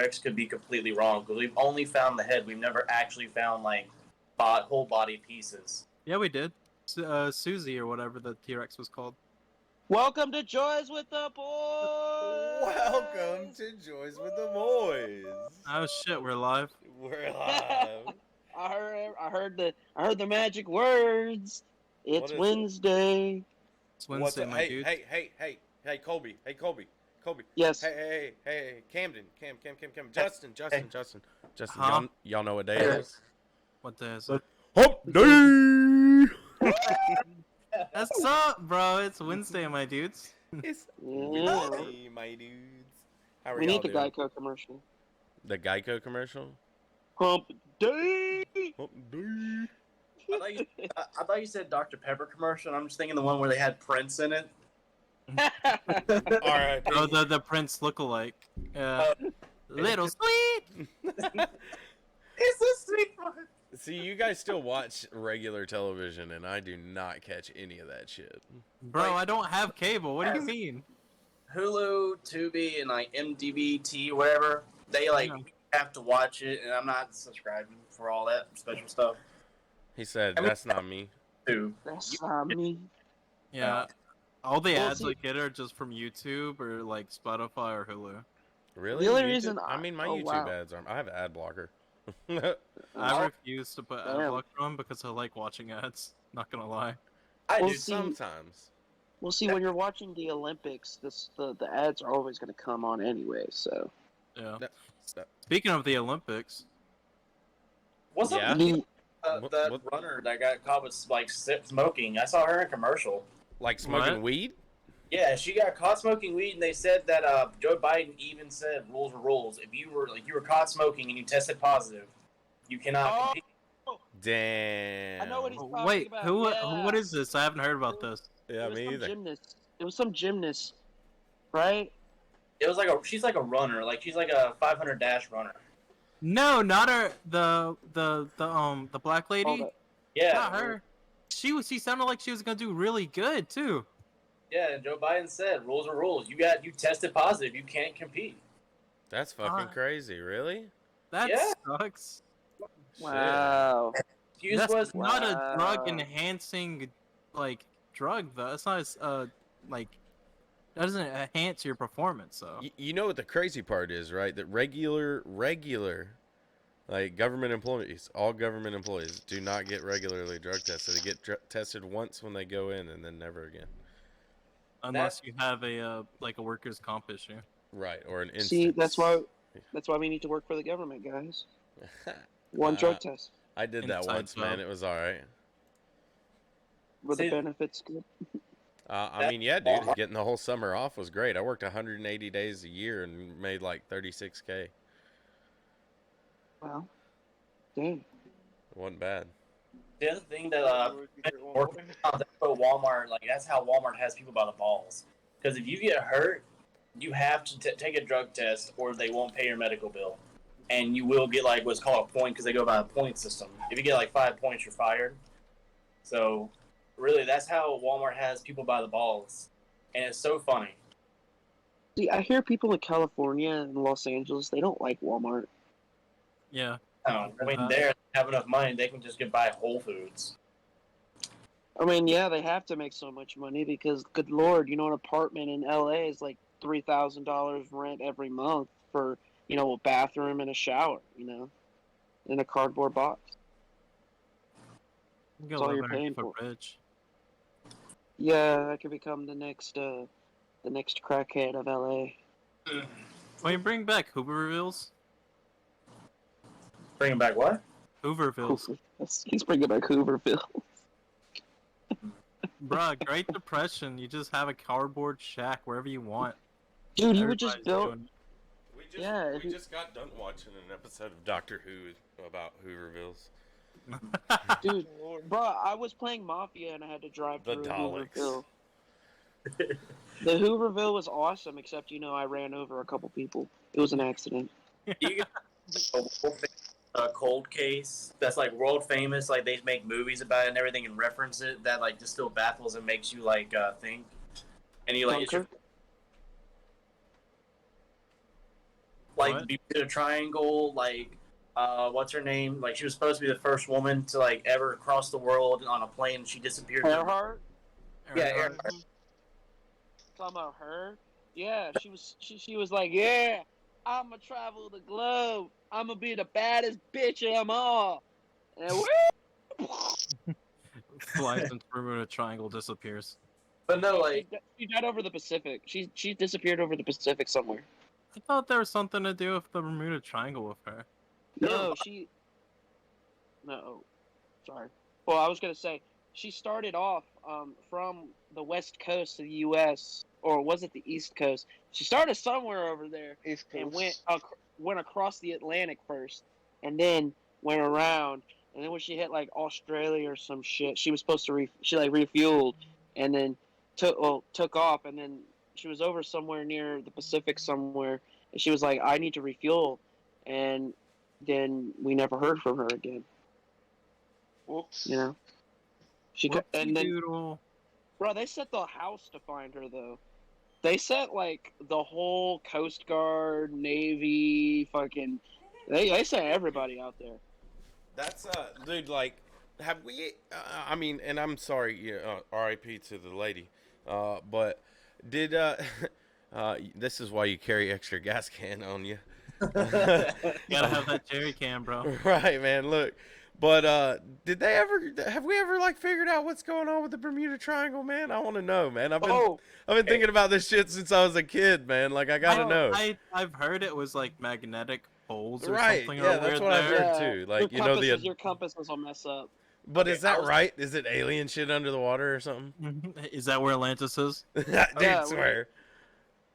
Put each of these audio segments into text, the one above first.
T-Rex could be completely wrong because we've only found the head. We've never actually found like whole body pieces. Yeah, we did. Susie or whatever the T-Rex was called. Welcome to Joyz with the Boys. Welcome to Joyz with the Boys. Oh shit, we're live. We're live. I heard the magic words. It's What is it? Wednesday. It's Wednesday, my dude. Hey, Colby. Yes. Hey, Camden. Cam. Justin. Huh? Y'all know what day it is? What day is it? Hump Day. What's up, bro? It's Wednesday, my dudes. It's Yeah. Wednesday, my dudes. How are We y'all need the doing? Geico commercial. The Geico commercial? Hump Day. Hump Day. I thought you said Dr. Pepper commercial. And I'm just thinking the one where they had Prince in it. R.I.P. Oh, the Prince lookalike. Little sweet. It's a sweet one. See, you guys still watch regular television, and I do not catch any of that shit. Bro, I don't have cable. What do you mean? Hulu, Tubi, and like MDBT, whatever. They like have to watch it, and I'm not subscribing for all that special stuff. He said, I mean- that's not me. Too. That's not me. Yeah. All the Well, ads see- I get are just from YouTube or like Spotify or Hulu. Really? The only YouTube? reason I mean, my oh, YouTube wow. ads are... I have an ad blocker. I refuse to put ad Damn. blocker on because I like watching ads. Not gonna lie. I Well, do. see- Sometimes. Well, see, when you're watching the Olympics, the ads are always going to come on anyway. So. Yeah. That- Speaking of the Olympics, What's Yeah. up The- with that What- runner that got caught with like smoking? I saw her in a commercial. Like smoking What? weed? Yeah, she got caught smoking weed, and they said that Joe Biden even said rules are rules. If you were caught smoking and you tested positive, you cannot compete. Damn. I know what he's talking wait, about. who? Yeah. What is this? I haven't heard about this. Yeah, It was me some either. gymnast. It was some gymnast, right? It was like she's like a runner, like she's like a 500 dash runner. No, not her. The black lady. Hold up. Yeah, Not her. She sounded like she was gonna do really good too. yeah. And Joe Biden said rules are rules. You tested positive, you can't compete. That's fucking Ah. crazy. Really? That Yeah. sucks. Wow. Excuse That's was not a Wow. drug enhancing like drug though. It's not as like that doesn't enhance your performance. So You know what the crazy part is, right? That regular, like government employees, all government employees do not get regularly drug tested. They get tested once when they go in and then never again. unless you have a like a workers' comp issue. Right, or an instance. See, that's why we need to work for the government, guys. One drug test. I did that Inside once, man. job. It was all right. Were the See- benefits good? I mean, yeah, dude, getting the whole summer off was great. I worked 180 days a year and made like 36K. Wow. Dang. It wasn't bad. the other thing that that's what Walmart, like that's how Walmart has people by the balls. Because if you get hurt, you have to take a drug test, or they won't pay your medical bill, and you will get like what's called a point because they go by a point system. If you get like 5 points, you're fired. So, really, that's how Walmart has people by the balls, and it's so funny. See, I hear people in California and Los Angeles, they don't like Walmart. Yeah. I mean, they have enough money, they can just get buy Whole Foods. I mean, yeah, they have to make so much money because, good lord, an apartment in LA is like $3,000 rent every month for, a bathroom and a shower, in a cardboard box. You That's go all live you're in paying for for. rich. Yeah, I could become the next crackhead of LA. Well, you bring back Hoovervilles. Bringing back what? Hoovervilles. He's bringing back Hooverville. Bruh, Great Depression. You just have a cardboard shack wwherever you want. Dude, you would just Everybody's build. doing Yeah, if we you- just got done watching an episode of Doctor Who about Hoovervilles. it. Dude, bro, I was playing Mafia and I had to drive The through Daleks. Hooverville. The Hooverville was awesome, except I ran over a couple people. It was an accident. You got a cold case that's like world famous. Like they make movies about it and everything and reference it. That like just still baffles and makes you like think. And you like it's your, Dunkirk? like What? the Bermuda Triangle, like what's her name? Like she was supposed to be the first woman to like ever cross the world on a plane, and she disappeared. Earhart? Yeah, Earhart. Earhart. Talking about her? Yeah, she was like, yeah, I'ma travel the globe. I'ma be the baddest bitch of them all. And Flies into Bermuda Triangle, disappears. But no, no, like she died over the Pacific. She disappeared over the Pacific somewhere. I thought there was something to do with the Bermuda Triangle with her. No, no, sorry. Well, I was gonna say she started off from the west coast of the U.S. or was it the East Coast? She started somewhere over there East and Coast. went across the Atlantic first, and then went around. And then when she hit like Australia or some shit, she was supposed to she like refueled, and then took off, and then she was over somewhere near the Pacific somewhere, and she was like, I need to refuel, and then we never heard from her again. Whoops. You know, and then Doodle. bro, they set the house to find her though. They set like the whole Coast Guard, Navy, fucking. They sent everybody out there. That's dude. Like, have we? I mean, and I'm sorry. R.I.P. to the lady. But did this is why you carry extra gas can on you. Gotta have that jerry can, bro. Right, man. Look, but did they ever? Have we ever like figured out what's going on with the Bermuda Triangle, man? I want to know, man. I've been thinking about this shit since I was a kid, man. Like I gotta know. I've heard it was like magnetic poles or Right? something. Yeah, or that's weird what I've there. heard too. Like you know your compasses will mess up. But Okay, is that right? Is it alien shit under the water or something? Is that where Atlantis is? Dude, Yeah, swear.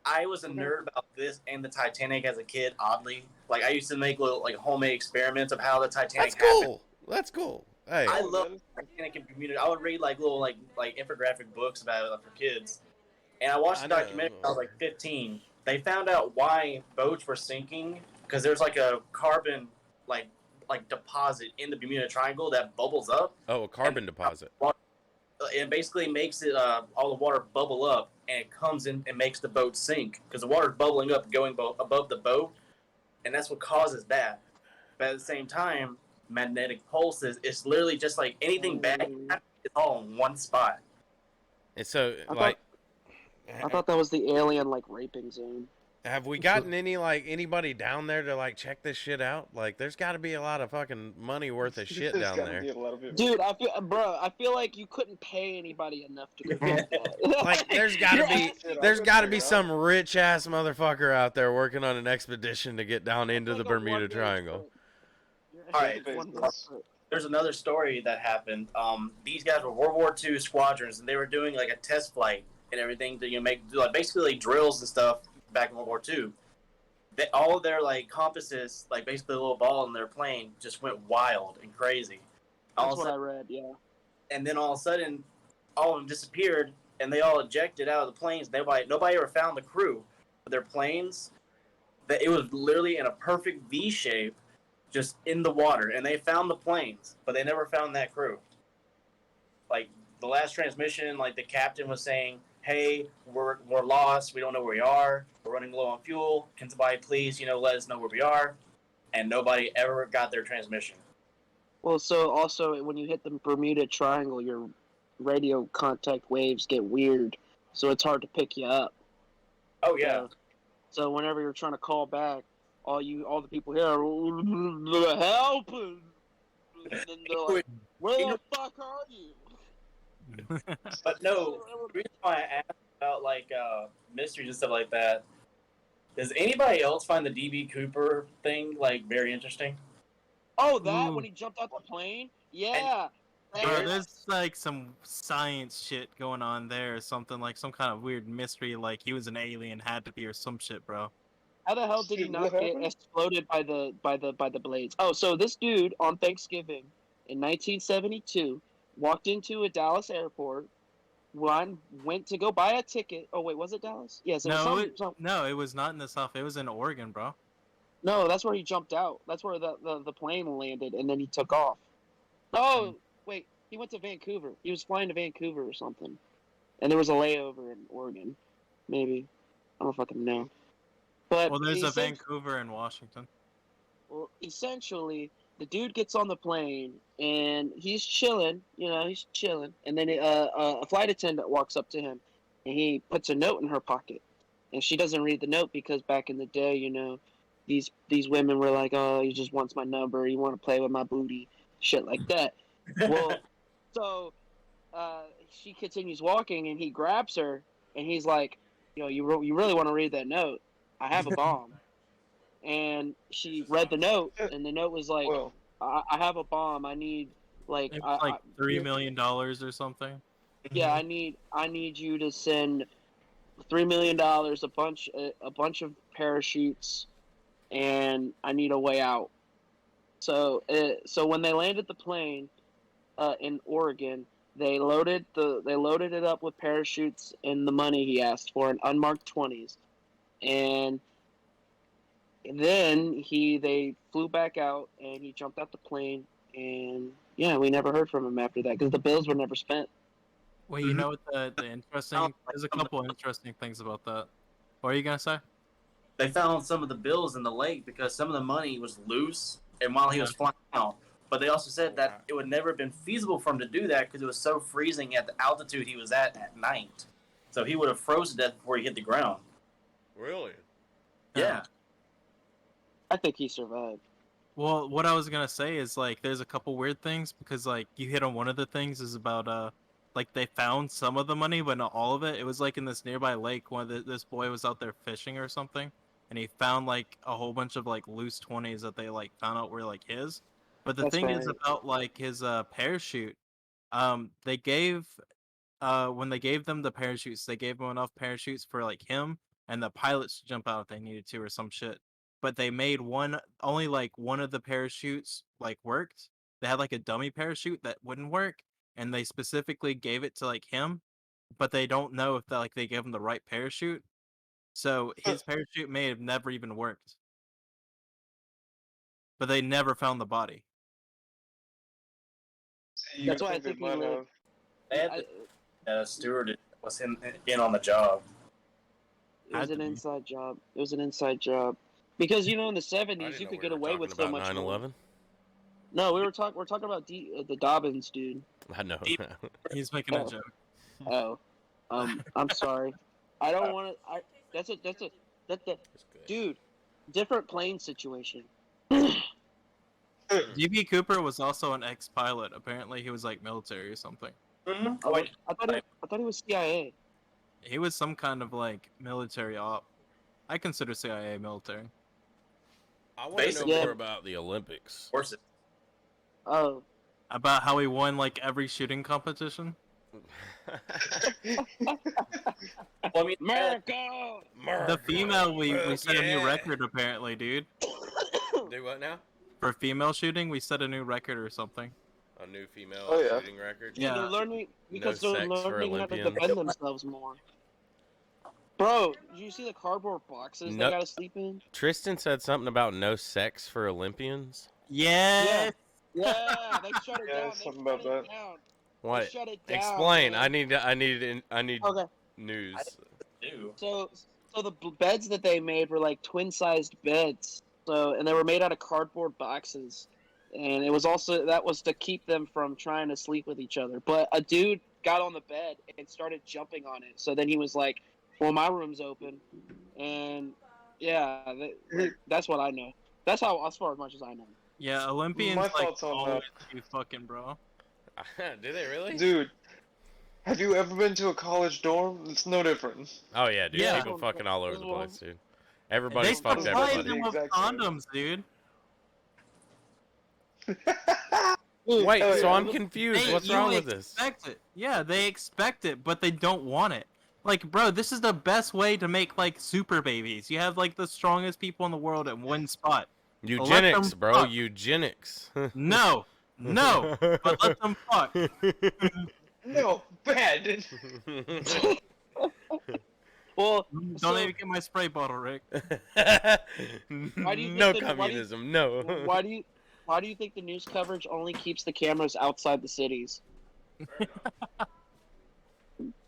I was a nerd about this and the Titanic as a kid. Oddly, like I used to make little like homemade experiments of how the Titanic That's happened. cool. That's cool. Hey, I love Titanic and Bermuda. I would read like little like infographic books about it for kids. And I watched the documentary when I was like 15. They found out why boats were sinking because there's like a carbon like deposit in the Bermuda Triangle that bubbles up. oh, a carbon deposit. It basically makes it all the water bubble up, and it comes in and makes the boat sink because the water's bubbling up, going above the boat, and that's what causes that. But at the same time, magnetic pulses, it's literally just like anything bad can happen, it's all in one spot. And so, I thought that was the alien like raping zone. have we gotten anybody down there to like check this shit out? Like, there's got to be a lot of fucking money worth of shit There's down gotta there. be a lot of people. Dude, I feel like you couldn't pay anybody enough to confirm that. Like, there's got to be. Shit, There's I got to couldn't be figure some rich ass motherfucker out there working on an expedition to get down into the Like a Bermuda one-day Triangle. trip. All right, One-day trip. There's another story that happened. These guys were World War II squadrons, and they were doing like a test flight and everything to make like basically drills and stuff back in World War II. All of their like compasses, like basically a little ball in their plane, just went wild and crazy. That's what I read. Yeah. And then all of a sudden, all of them disappeared, and they all ejected out of the planes. Nobody ever found the crew of their planes. That it was literally in a perfect V shape, just in the water, and they found the planes, but they never found that crew. Like the last transmission, like the captain was saying, "Hey, we're lost. We don't know where we are. We're running low on fuel. Can somebody please, let us know where we are?" And nobody ever got their transmission. Well, so also when you hit the Bermuda Triangle, your radio contact waves get weird, so it's hard to pick you up. Oh yeah. So whenever you're trying to call back, all the people here are help, and then they're like, "Where the fuck are you?" But no, the reason why I asked about like mysteries and stuff like that, does anybody else find the DB Cooper thing like very interesting? Oh, that Ooh. when he jumped out the plane? Yeah. Bro, there's like some science shit going on there, or something like some kind of weird mystery, like he was an alien, had to be, or some shit, bro. How the hell did he Shit, not what get happened? exploded by the blades? Oh, so this dude on Thanksgiving in 1972 walked into a Dallas airport. Went to go buy a ticket. Oh wait, was it Dallas? Yes. No, it was not in the South. It was in Oregon, bro. No, that's where he jumped out. That's where the plane landed, and then he took off. Oh, wait, he went to Vancouver. He was flying to Vancouver or something, and there was a layover in Oregon, maybe. I don't fucking know. But Well, there's a essen- Vancouver and Washington. well, essentially, the dude gets on the plane and he's chilling. He's chilling, and then a flight attendant walks up to him, and he puts a note in her pocket, and she doesn't read the note because back in the day, these women were like, "Oh, he just wants my number. He want to play with my booty, shit like that." Well, so she continues walking, and he grabs her, and he's like, you really want to read that note? I have a bomb." And she read the note, and the note was like, Well, I have a bomb. I need like It was like $3 million or something. yeah, I need you to send $3 million, a bunch of parachutes, and I need a way out. So when they landed the plane in Oregon, they loaded it up with parachutes and the money he asked for, in unmarked 20s, and then they flew back out, and he jumped out the plane, and yeah, we never heard from him after that because the bills were never spent. Well, you know what the interesting? There's a couple interesting things about that. What are you gonna say? They found some of the bills in the lake because some of the money was loose, and while he was flying out. But they also said that it would never have been feasible for him to do that because it was so freezing at the altitude he was at night. So he would have frozen to death before he hit the ground. Really? Yeah. I think he survived. Well, what I was gonna say is like there's a couple weird things because like you hit on one of the things is about like they found some of the money but not all of it. It was like in this nearby lake this boy was out there fishing or something, and he found like a whole bunch of like loose 20s that they like found out were like his. But the That's thing is right. about like his parachute, they gave when they gave them the parachutes, they gave them enough parachutes for like him and the pilots to jump out if they needed to or some shit. But they made only like one of the parachutes like worked. They had like a dummy parachute that wouldn't work, and they specifically gave it to like him, but they don't know if they gave him the right parachute. So his parachute may have never even worked. But they never found the body. you That's would why I they think he might lived. They had Stewart was in on the job. It was Had an to be. inside job. It was an inside job. Because in the I 70s didn't you know could we get were away talking with so about much more. 9/11. No, we're talking about the Dobbins dude. I know. He's making a joke. Oh, I'm sorry. I don't want to. That's a It's good. dude. Different plane situation. DB Cooper was also an ex-pilot. Apparently, he was like military or something. Mm-hmm. Oh, I thought he was CIA. He was some kind of like military op. I consider CIA military. I want to know Basically, yeah. more about the Olympics. Horses. Oh, About how he won like every shooting competition. Well, I mean, America! The female, we set a new record apparently, dude. Do what now? For female shooting, we set a new record or something. A new female Oh, yeah. shooting record. Yeah. They're learning because No they're sex for learning how to Olympians. defend themselves more. Bro, did you see the cardboard boxes No- they gotta sleep in? Tristan said something about no sex for Olympians. Yeah. Yeah, they shut it Yeah, down. something They about shut it that. down. What? They shut it down. Explain. man. I need Okay, news. do. so the beds that they made were like twin-sized beds. And they were made out of cardboard boxes, and that was to keep them from trying to sleep with each other. But a dude got on the bed and started jumping on it. So then he was like, "Well, my room's open," and yeah, that's what I know. That's as far as much as I know. Yeah, Olympians My like thoughts on always that. do fucking, bro. Do they really? Dude, have you ever been to a college dorm? It's no different. Oh yeah, dude. Yeah. People fucking all over the place, dude. They Everybody's fucked supply everybody. them with Exact same. condoms, dude. Wait, Oh, so yeah. I'm confused. What's wrong with this? Expect it. Yeah, they expect it, but they don't want it. Like, bro, this is the best way to make like super babies. You have like the strongest people in the world at one spot. Eugenics, them bro. fuck. Eugenics. No, but let them fuck. No, bad. Well, Don't so even get my spray bottle, Rick. Why do you No think communism, no. why do you think the news coverage only keeps the cameras outside the cities?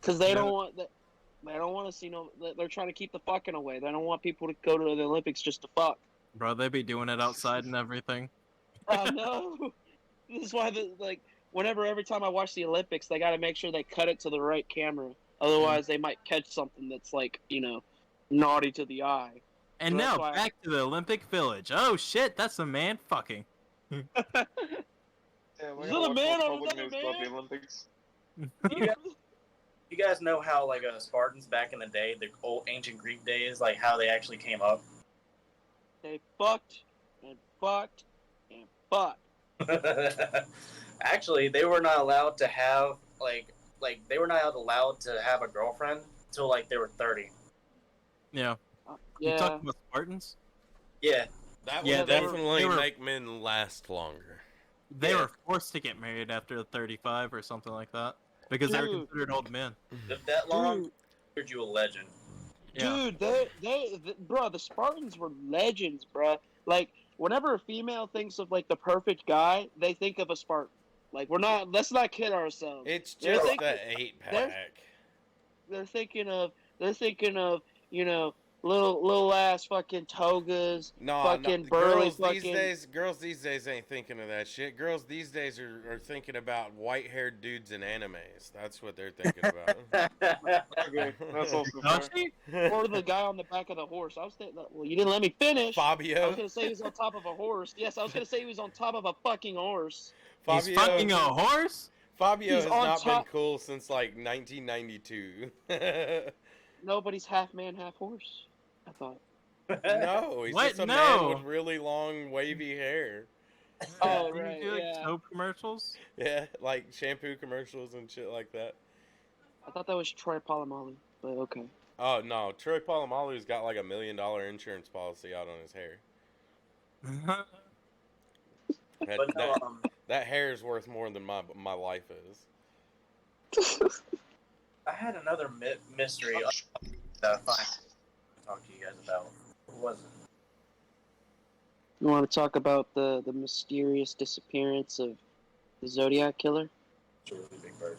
Because they don't want that. They don't want to see no. They're trying to keep the fucking away. They don't want people to go to the Olympics just to fuck. Bro, they be doing it outside and everything. I know. This is why every time I watch the Olympics, they got to make sure they cut it to the right camera. Otherwise, they might catch something that's like, naughty to the eye. And So that's now why- back to the Olympic Village. Oh shit, that's a man fucking. Yeah, we Is gotta it a watch man more or public another news about the man? Olympics. You guys know how like Spartans back in the day, the old ancient Greek days, like how they actually came up. They fucked and fucked and fucked. Actually, they were not allowed to have they were not allowed to have a girlfriend until like they were 30. Yeah. You Yeah. talking about Spartans? Yeah, That Yeah, would they were- definitely they were- make men last longer. They Yeah. were forced to get married after 35 or something like that because they were Dude. considered old men. lived that long, Dude, considered you a legend. Yeah. dude, bro, the Spartans were legends, bro. Like, whenever a female thinks of like the perfect guy, they think of a Spartan. Like, let's not kid ourselves. It's They're just thinking- the 8-pack. They're thinking of, little ass fucking togas. No, fucking burly girls fucking- these days ain't thinking of that shit. Girls these days are thinking about white-haired dudes in animes. That's what they're thinking about. Okay, that's also fair. Nazi? Or the guy on the back of the horse. I was thinking, well, you didn't let me finish. I Fabio. was gonna say he was on top of a horse. Yes, I was gonna say he was on top of a fucking horse. He's fucking a horse? Fabio He's has on not top- been cool since like 1992. Nobody's half man, half horse. I thought. No, he's What? just a No. man with really long wavy hair. Oh, Do you right, do like yeah. soap commercials? Yeah, like shampoo commercials and shit like that. I thought that was Troy Polamalu, but okay. Oh no, Troy Polamalu's got like $1 million insurance policy out on his hair. That, But no, that hair is worth more than my life is. I had another mystery. Fine. Talk to you guys about. What was it? You want to talk about the mysterious disappearance of the Zodiac killer? It's a really big burger.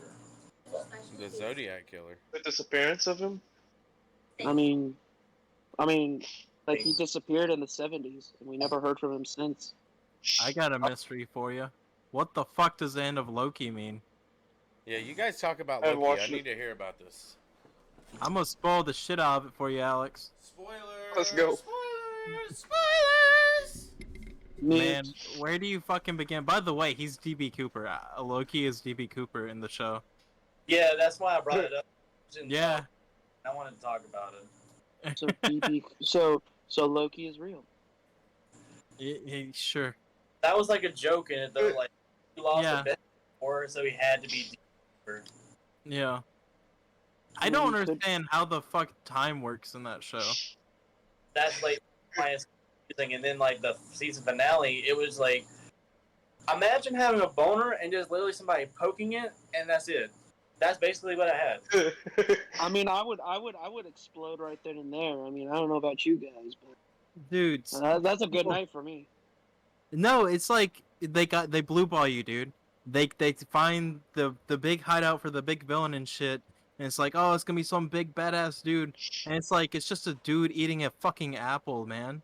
The Zodiac killer. The disappearance of him? I mean, like he disappeared in the 70s, and we never heard from him since. I got a mystery for you. What the fuck does the end of Loki mean? Yeah, you guys talk about I've Loki. I watched need it. to hear about this. I'm gonna spoil the shit out of it for you, Alex. Spoilers. Let's go. Spoilers. Spoilers. Man, where do you fucking begin? By the way, he's DB Cooper. Loki is DB Cooper in the show. Yeah, that's why I brought it up. Yeah. I wanted to talk about it. So DB, so Loki is real. Sure. That was like a joke in it though. Like he lost Yeah. a bit before, so he had to be deeper. Yeah. I Yeah, don't you could- understand how the fuck time works in that show. That's like my thing. And then like the season finale, it was like, imagine having a boner and just literally somebody poking it, and that's it. That's basically what I had. I mean, I would explode right then and there. I mean, I don't know about you guys, but Dude. that's a good night for me. No, it's like they blue ball you, dude. They find the big hideout for the big villain and shit, and it's like, oh, it's gonna be some big badass dude, and it's like it's just a dude eating a fucking apple, man.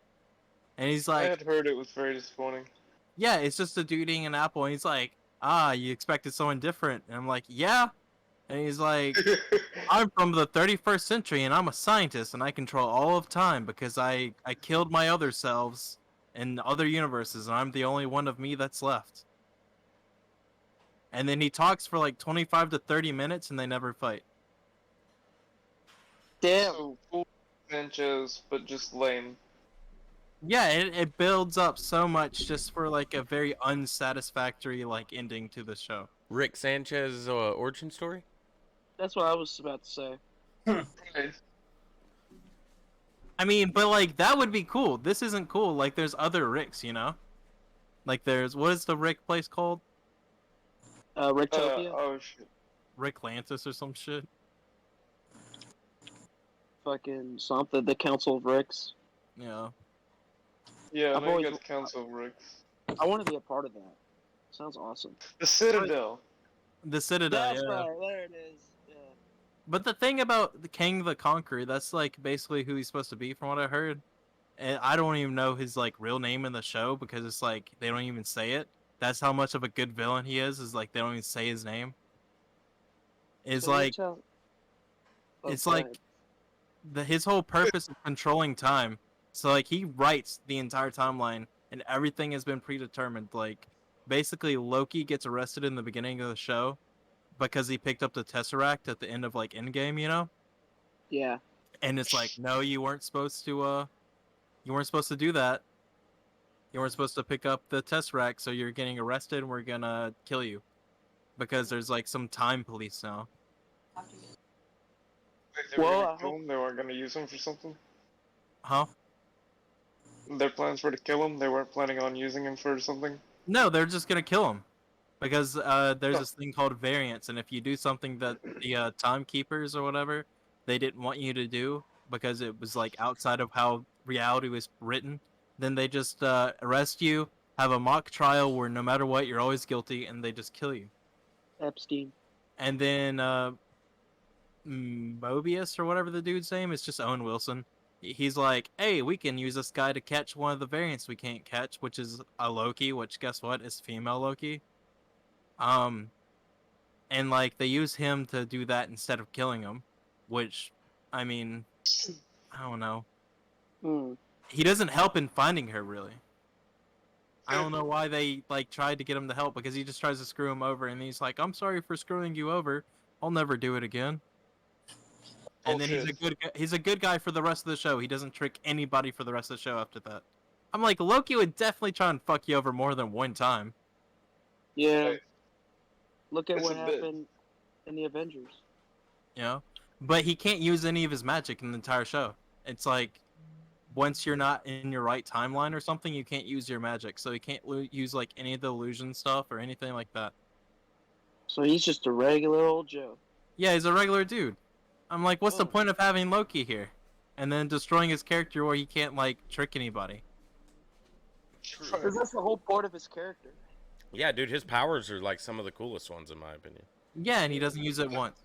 And he's I like, had heard it was very disappointing. yeah, it's just a dude eating an apple, and he's like, ah, you expected someone different, and I'm like, yeah, and he's like, I'm from the 31st century, and I'm a scientist, and I control all of time because I killed my other selves in other universes, and I'm the only one of me that's left. And then he talks for like 25 to 30 minutes, and they never fight. Damn. So full Sanchez, but just lame. Yeah, it builds up so much just for like a very unsatisfactory like ending to the show. Rick Sanchez's origin story? That's what I was about to say. Okay. I mean, but like that would be cool. This isn't cool. Like there's other Ricks, you know? Like there's what is the Rick place called? Ricktopia? Oh shit. Rick Lantis or some shit. Fucking something. The Council of Ricks. Yeah. Yeah, I've I know you always- got the Council of Ricks. I want to be a part of that. Sounds awesome. The Citadel. The Citadel, That's yeah. right. There it is. Yeah. But the thing about the King the Conqueror, that's like basically who he's supposed to be, from what I heard. And I don't even know his like real name in the show because it's like they don't even say it. That's how much of a good villain he is. Is like they don't even say his name. It's So you're like tell- Oh, it's go like ahead. his whole purpose is controlling time. So like he writes the entire timeline and everything has been predetermined. Like basically Loki gets arrested in the beginning of the show because he picked up the Tesseract at the end of like Endgame, you know? Yeah. And it's like, no, you weren't supposed to do that. You weren't supposed to pick up the Tesseract, so you're getting arrested and we're gonna kill you. Because there's like some time police now. They were Well, gonna I kill hope- him. They weren't gonna use him for something. Huh? Their plans were to kill him. They weren't planning on using him for something. No, they're just gonna kill him. Because there's Oh. this thing called variance, and if you do something that the timekeepers or whatever they didn't want you to do because it was like outside of how reality was written, then they just arrest you, have a mock trial where no matter what you're always guilty, and they just kill you. Epstein. And then Mobius or whatever the dude's name is just Owen Wilson. He's like, hey, we can use this guy to catch one of the variants we can't catch, which is a Loki, which guess what is female Loki. And like they use him to do that instead of killing him, which, I mean, I don't know. Hmm. He doesn't help in finding her really. I don't know why they like tried to get him to help because he just tries to screw him over and he's like, I'm sorry for screwing you over. I'll never do it again. And then Bullshit. he's a good guy for the rest of the show. He doesn't trick anybody for the rest of the show after that. I'm like, Loki would definitely try and fuck you over more than one time. Yeah. Right. Look at It's what a bit. happened in the Avengers. You know? But he can't use any of his magic in the entire show. It's like once you're not in your right timeline or something, you can't use your magic. So he can't use like any of the illusion stuff or anything like that. So he's just a regular old Joe. Yeah, he's a regular dude. I'm like, what's the Oh. point of having Loki here? And then destroying his character where he can't like trick anybody. Because that's the whole part of his character. Yeah, dude, his powers are like some of the coolest ones in my opinion. Yeah, and he doesn't use it once.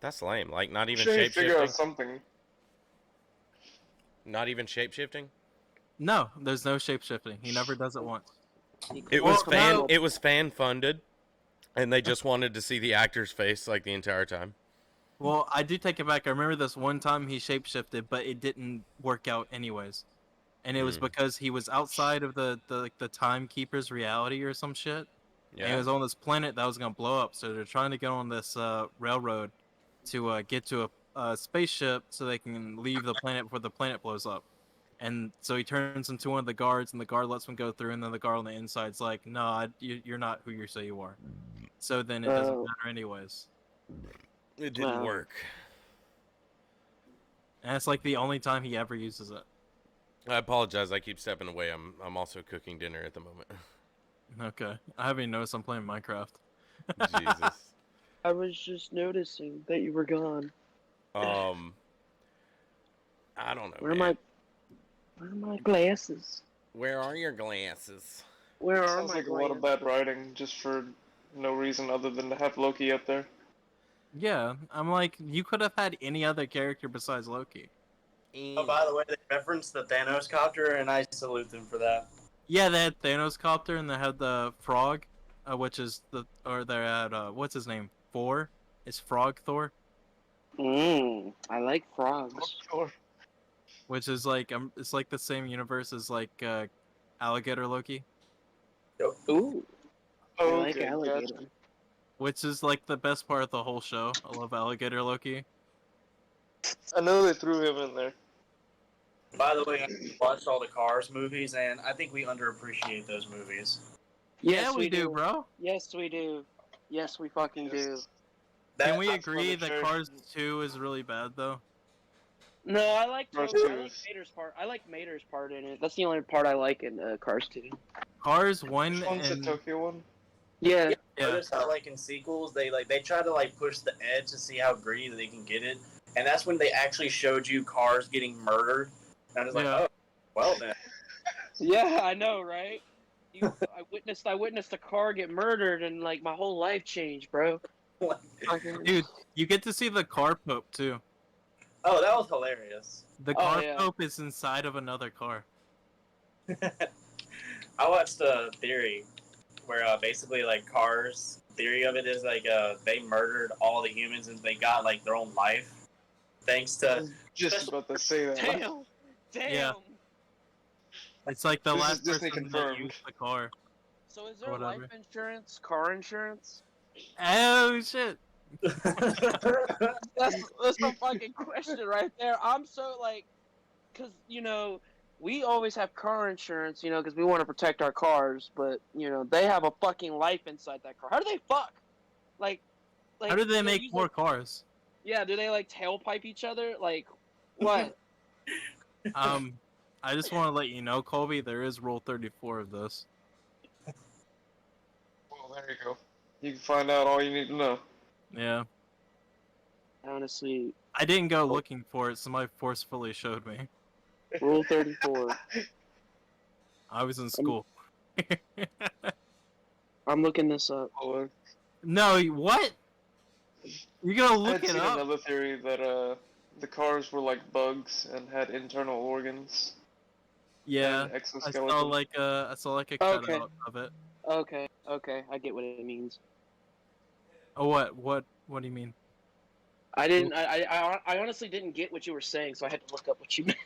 That's lame. Like not even Sure, you figure out shapeshifting. something. Not even shapeshifting. No, there's no shapeshifting. He never does it once. It was Well, no. It was fan funded, and they just wanted to see the actor's face like the entire time. Well, I do take it back. I remember this one time he shapeshifted, but it didn't work out anyways. And it was because he was outside of the timekeeper's reality or some shit. And he Yeah. was on this planet that was gonna blow up. So they're trying to get on this railroad to get to a spaceship so they can leave the planet before the planet blows up. And so he turns into one of the guards, and the guard lets him go through. And then the guard on the inside's like, "No, you're not who you say you are." So then it doesn't Oh. matter anyways. It didn't Wow. work. And it's like the only time he ever uses it. I apologize. I keep stepping away. I'm also cooking dinner at the moment. Okay, I haven't even noticed I'm playing Minecraft. Jesus. I was just noticing that you were gone. I don't know. Where are man. my glasses? Where are your glasses? Where are Sounds my like a lot of glasses? bad writing just for no reason other than to have Loki up there. Yeah, I'm like, you could have had any other character besides Loki. Oh, by the way, they referenced the Thanos copter, and I salute them for that. Yeah, they had Thanos copter, and they had the frog, which is they had what's his name? Thor. It's Frog Thor, I like frogs. which is like it's like the same universe as like Alligator Loki, Ooh, I like Okay, alligator. gotcha. which is like the best part of the whole show. I love Alligator Loki. I know they threw him in there. By the way, I watched all the Cars movies, and I think we underappreciate those movies. Yeah, we do, bro. Yes, we do. Yes, we fucking do. Can we That's agree for the that sure. Cars 2 is really bad though? No, I like Cars I 2 like is- Mater's part. I like Mater's part in it. That's the only part I like in Cars 2. Cars 1 Which one's the and Tokyo one? Yeah. yeah. Notice how, like, in sequels, they try to like push the edge to see how greedy they can get it, and that's when they actually showed you cars getting murdered. And I was like, Yeah. oh, well then. Yeah, I know, right? I witnessed a car get murdered, and like my whole life changed, bro. Dude, you get to see the car pope too. Oh, that was hilarious. The Oh, car yeah. pope is inside of another car. I watched a theory where basically like Cars theory of it is like they murdered all the humans and they got like their own life thanks I to was just about to say that. Damn. Yeah. It's like the This is last Disney person that confirmed. used the car. So is there Whatever. life insurance, car insurance? Oh shit! That's a fucking question right there. I'm so like, cause we always have car insurance, because we want to protect our cars, but they have a fucking life inside that car. How do they fuck? Like How do they do make use, more like- cars? Yeah, do they like tailpipe each other? Like what? I just want to let you know, Colby, there is Rule 34 of this. Well, there you go. You can find out all you need to know. Yeah. Honestly, I didn't go looking for it, somebody forcefully showed me. Rule 34. I was in school. I'm looking this up. Well, No, what? You're gonna I look had it seen up? another theory that the cars were like bugs and had internal organs Yeah. and I exoskeletons. saw like a Okay. cutout of it. Okay, I get what it means. Oh, what? What do you mean? I didn't. I honestly didn't get what you were saying, so I had to look up what you meant.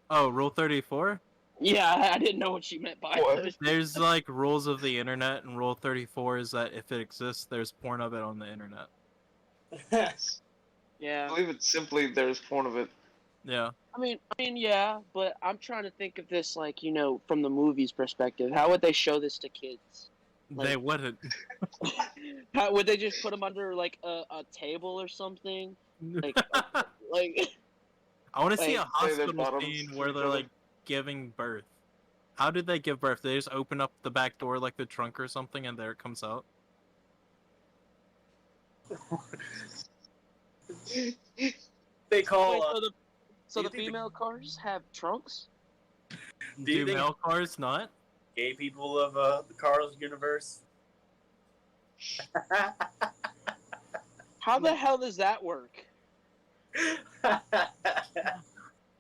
Oh, Rule 34? Yeah, I didn't know what you meant by What? it. There's like rules of the internet, and Rule 34 is that if it exists, there's porn of it on the internet. I Yeah. believe it's simply there's porn of it. Yeah. I mean, yeah, but I'm trying to think of this like from the movie's perspective. How would they show this to kids? They wouldn't. How would they just put them under like a table or something? Like, like I want to see a like, lay their hospital bottoms scene to where each they're other. like giving birth. How did they give birth? They just open up the back door like the trunk or something, and there it comes out. They call wait, so do you the think female cars have trunks? Do you Do think- male cars not? gay people of the Cars universe. How the hell does that work?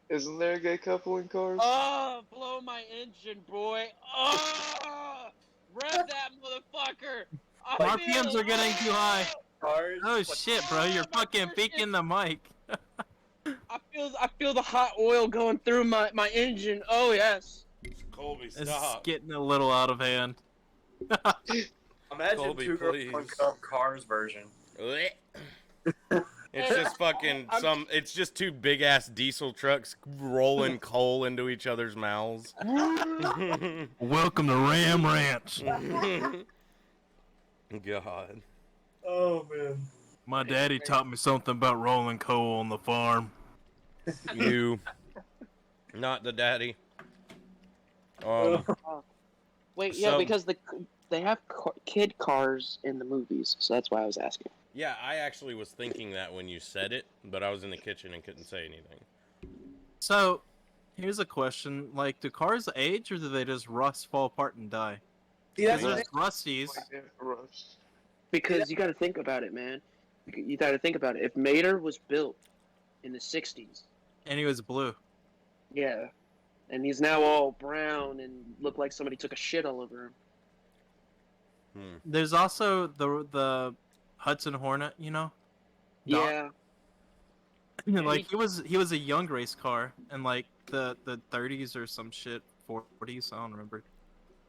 Isn't there a gay couple in Cars? Oh, blow my engine, boy! Oh, rev that motherfucker! RPMs are getting too high. Cars. Oh shit, bro! You're fucking peeking the mic. I feel the hot oil going through my engine. Oh yes. Colby, It's getting a little out of hand. Imagine Colby, Two Girls please. One Cup Cars version. It's just fucking it's just two big ass diesel trucks rolling coal into each other's mouths. Welcome to Ram Ranch. God. Oh man. My daddy taught me something about rolling coal on the farm. You. Not the daddy. Wait, yeah, So- because they have kid cars in the movies, so that's why I was asking. Yeah, I actually was thinking that when you said it, but I was in the kitchen and couldn't say anything. So, here's a question: like, do cars age, or do they just rust, fall apart, and die? See, that's Because what there's Rusties. Like, yeah, gross. Because you got to think about it, man. You got to think about it. If Mater was built in the '60s, And he was blue. yeah, and he's now all brown and looked like somebody took a shit all over him. There's also the Hudson Hornet, you know? Doc. Yeah, Like he was a young race car in like the 30s or some shit, 40s, I don't remember.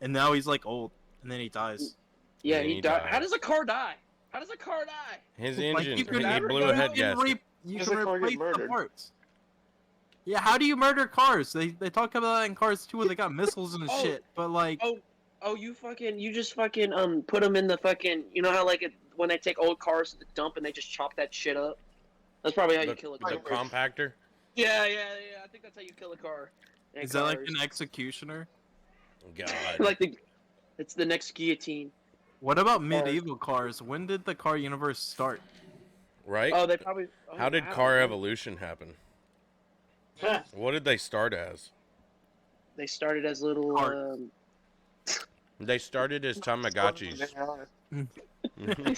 And now he's like old, and then he dies. yeah, And he he died. died. How does a car die? How does a car die? His Like, engine, you can- he blew a head gasket. You Does can the car get replace the murdered? parts. Yeah, how do you murder cars? They talk about that in Cars 2 where they got missiles and Oh. shit, but like Oh, you just fucking put them in the fucking, you know how like when they take old cars to the dump and they just chop that shit up? That's probably how you kill a The car. compactor? Yeah, I think that's how you kill a car. And is that like cars. an executioner? God. like it's the next guillotine. What about medieval cars? When did the car universe start? Right? Oh, they probably. Oh, How did wow. car evolution happen? What did they start as? They started as little. Cars. They started as Tamagotchis. Yeah.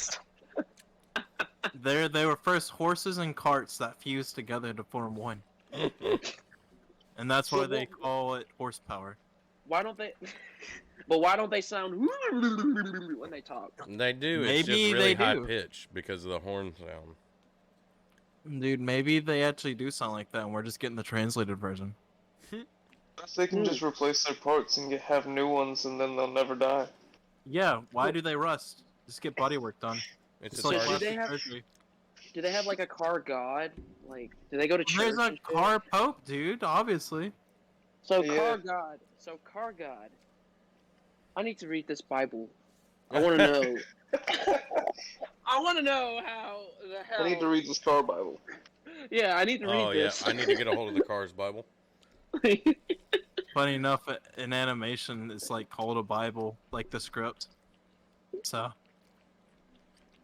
They were first horses and carts that fused together to form one, and that's So why they what- call it horsepower. Why don't they? But why don't they sound when they talk? They do. It's Maybe just really they high do. pitch because of the horn sound. Dude, maybe they actually do sound like that, and we're just getting the translated version. They can just replace their parts and have new ones, and then they'll never die. Yeah, why do they rust? Just get bodywork done. It's It's a like do target. they plastic have- surgery. Do they have like a car god? Like, do they go to church? There's a and shit? car pope, dude. Obviously. So Yeah. car god. So car god. I need to read this Bible. I want to know. I want to know how the hell. I need to read this car Bible. Yeah, I need to read Oh yeah, this. I need to get a hold of the Cars Bible. Funny enough, in animation, it's like called a Bible, like the script. So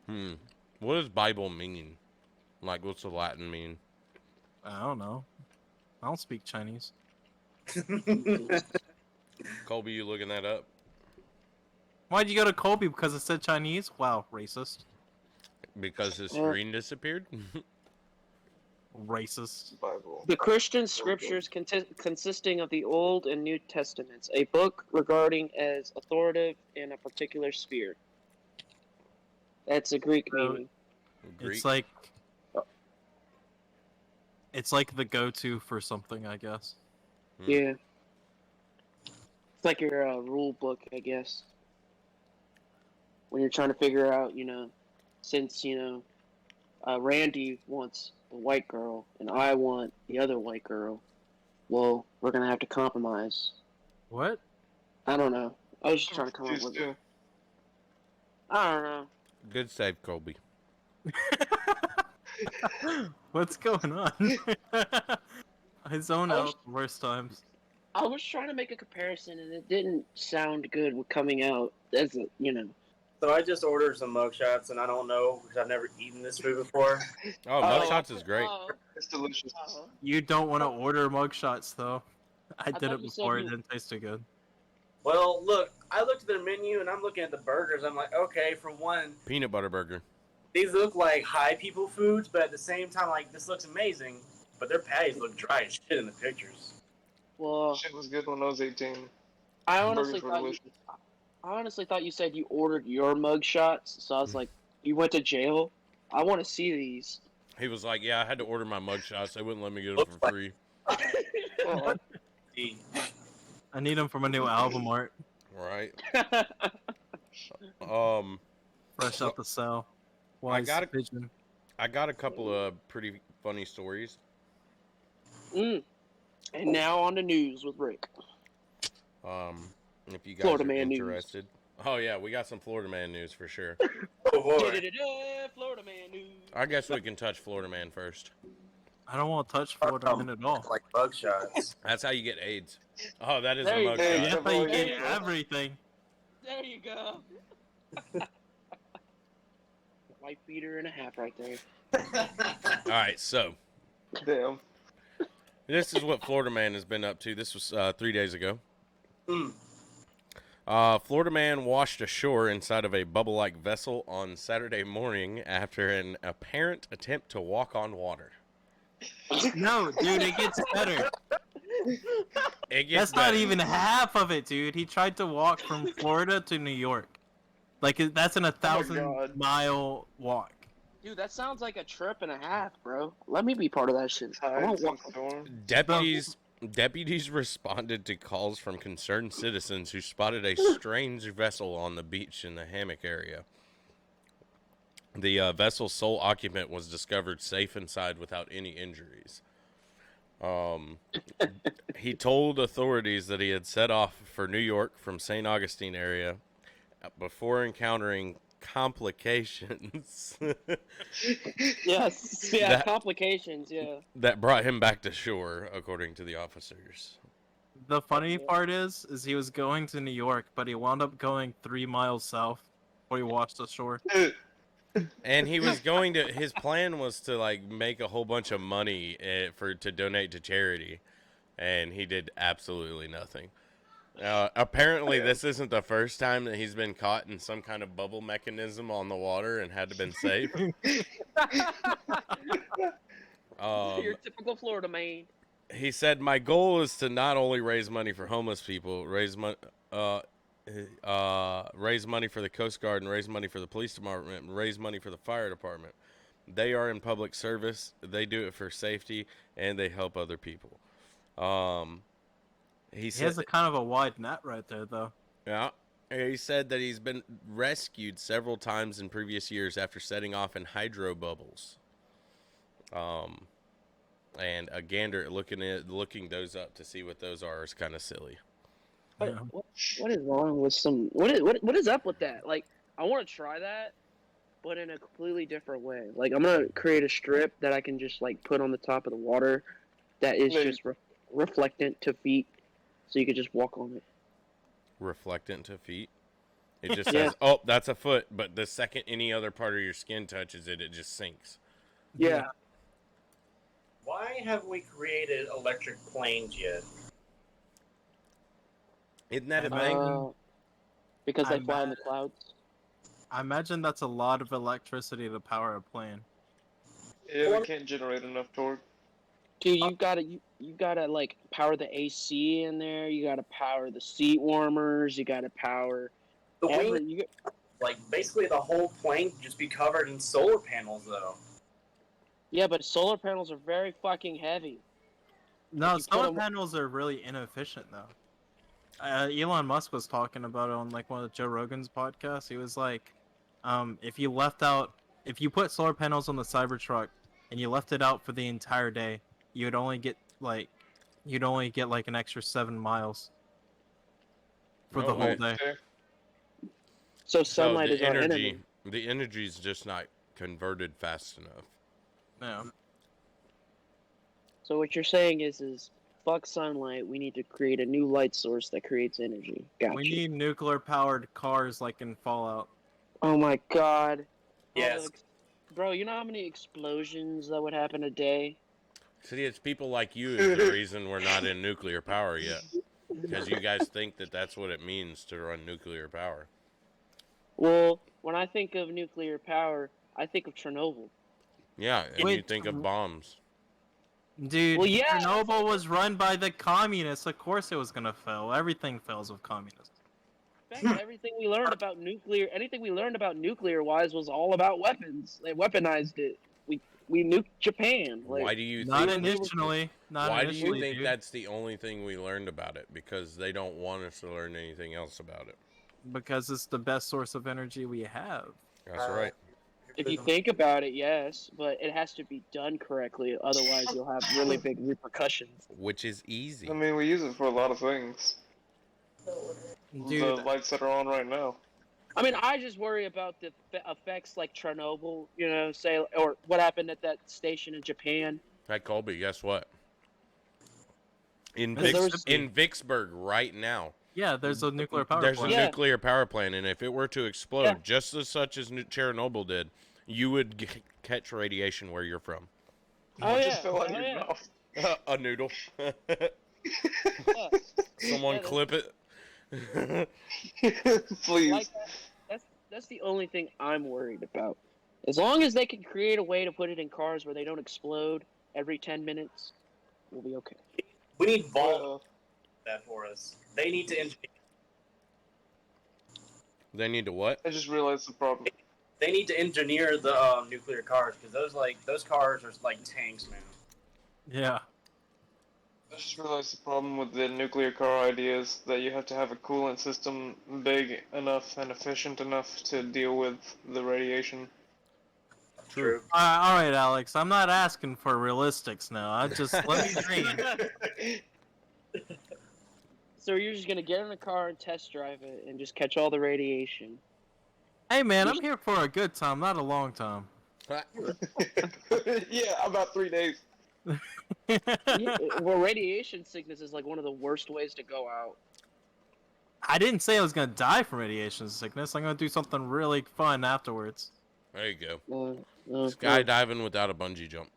What does Bible mean? Like, what's the Latin mean? I don't know. I don't speak Chinese. Colby, you looking that up? Why'd you go to Colby? Because it said Chinese? Wow, racist. Because his Yeah. screen disappeared? Racist. Bible. The Christian scriptures consisting of the Old and New Testaments, a book regarding as authoritative in a particular sphere. That's a Greek So- meaning. Greek? It's like the go-to for something, I guess. Yeah. It's like your rule book, I guess. When you're trying to figure out, since, Randy wants the white girl and I want the other white girl, well, we're going to have to compromise. What? I don't know. I was just trying to come up Confused with it. too. I don't know. Good save, Colby. What's going on? I zone I out was- the worst times. I was trying to make a comparison and it didn't sound good with coming out as a, So I just ordered some mugshots, and I don't know because I've never eaten this food before. Oh, Mugshots is great. It's delicious. You don't want to order mugshots, though. I did thought it you said before. It you- didn't taste too good. Well, look, I looked at their menu, and I'm looking at the burgers. I'm like, okay, for one, Peanut butter burger. these look like high people foods, but at the same time, like, this looks amazing. But their patties look dry as shit in the pictures. Well, Shit was good when I was 18. I honestly Burgers were thought delicious. I honestly thought you said you ordered your mug shots, so I was like, you went to jail? I want to see these. He was like, yeah, I had to order my Mugshots. They wouldn't let me get them for free. Oh, See, I need them for my new album art. Right? Fresh out the cell. Wise got it. pigeon. I got a couple of pretty funny stories. And now on the news with Rick. If you guys Florida are man news. interested. Oh yeah, we got some Florida man news for sure. oh boy. Da-da-da-da, Florida man news. I guess we can touch Florida man first. I don't want to touch Florida Man at all. Like mugshots. That's how you get AIDS. Oh, that is There a you mugshot. go. Hey, That's how you Hey, get bro. everything. There you go. White beater and a half right there. All right, so damn. this is what Florida man has been up to. This was 3 days ago. Mm. Florida man washed ashore inside of a bubble-like vessel on Saturday morning after an apparent attempt to walk on water. No, dude, it gets better. It gets That's not better. even half of it, dude. He tried to walk from Florida to New York. Like, that's an 1,000-mile walk. Dude, that sounds like a trip and a half, bro. Let me be part of that shit. I Tides want and walk. storm. Deputies responded to calls from concerned citizens who spotted a strange vessel on the beach in the hammock area. The vessel's sole occupant was discovered safe inside without any injuries. He told authorities that he had set off for New York from St. Augustine area before encountering complications Yes, yeah, That- complications, yeah. that brought him back to shore, according to the officers. The funny part is he was going to New York, but he wound up going 3 miles south before he washed ashore. And he was going to. His plan was to like make a whole bunch of money to donate to charity, and he did absolutely nothing. Apparently, this isn't the first time that he's been caught in some kind of bubble mechanism on the water and had to been saved. Your typical Florida man. He said, "My goal is to not only raise money for homeless people, raise money for the Coast Guard, and raise money for the police department, and raise money for the fire department. They are in public service. They do it for safety, and they help other people." He has a kind of a wide net right there, though. Yeah. He said that he's been rescued several times in previous years after setting off in hydro bubbles. And a gander looking those up to see what those are is kind of silly. What is wrong with some? What is up with that? Like, I want to try that, but in a completely different way. Like, I'm gonna create a strip that I can just like put on the top of the water, that is just reflectant to feet, so you could just walk on it. Reflectant to feet. It just says, "Oh, that's a foot," but the second any other part of your skin touches it, it just sinks. Yeah. Why have we created electric planes yet? Isn't that a thing? Because they fly in the clouds. I imagine that's a lot of electricity to power a plane. Yeah, we can't generate enough torque. Dude, you gotta like power the AC in there. You gotta power the seat warmers. You gotta power like basically the whole plane could just be covered in solar panels, though. Yeah, but solar panels are very fucking heavy. No, solar panels are really inefficient, though. Elon Musk was talking about it on like one of Joe Rogan's podcasts. He was like, if you put solar panels on the Cybertruck and you left it out for the entire day, you'd only get like an extra 7 miles for the whole day. So sunlight is our enemy. The energy is just not converted fast enough. No. So what you're saying is fuck sunlight. We need to create a new light source that creates energy. Gotcha. We need nuclear-powered cars like in Fallout. Oh my god. Yes. Bro, you know how many explosions that would happen a day? See, it's people like you is the reason we're not in nuclear power yet. Because you guys think that that's what it means to run nuclear power. Well, when I think of nuclear power, I think of Chernobyl. Yeah, and you think of bombs. Dude, well, yeah, Chernobyl was run by the communists. Of course it was gonna fail. Everything fails with communists. Everything we learned about anything we learned about nuclear-wise was all about weapons. They weaponized it. We nuked Japan. Like, why do you not think? Initially. Why do you think that's the only thing we learned about it? Because they don't want us to learn anything else about it. Because it's the best source of energy we have. That's right. If you think about it, yes, but it has to be done correctly. Otherwise, you'll have really big repercussions. Which is easy. I mean, we use it for a lot of things. Dude, The lights that are on right now. I mean, I just worry about the effects like Chernobyl, or what happened at that station in Japan. Hey, Colby, guess what? In in Vicksburg right now. Yeah, there's a nuclear power There's plant. a nuclear power plant, and if it were to explode, just as such as Chernobyl did, you would catch radiation where you're from. Oh, yeah. Just fell out of your mouth. A noodle. Someone clip it. Please. Like that's the only thing I'm worried about. As long as they can create a way to put it in cars where they don't explode every 10 minutes, we'll be okay. We need Vault that for us. They need to engineer. They need to what? I just realized the problem. They need to engineer the nuclear cars because those cars are like tanks, man. Yeah. I just realized the problem with the nuclear car idea is that you have to have a coolant system big enough and efficient enough to deal with the radiation. True. All right, Alex. I'm not asking for realistics now. I just let me dream. So you're just gonna get in a car and test drive it and just catch all the radiation. Hey, man, I'm here for a good time, not a long time. Yeah, about 3 days. Well, radiation sickness is like one of the worst ways to go out. I didn't say I was gonna die from radiation sickness. I'm gonna do something really fun afterwards. There you go. Oh, Skydiving without a bungee jump.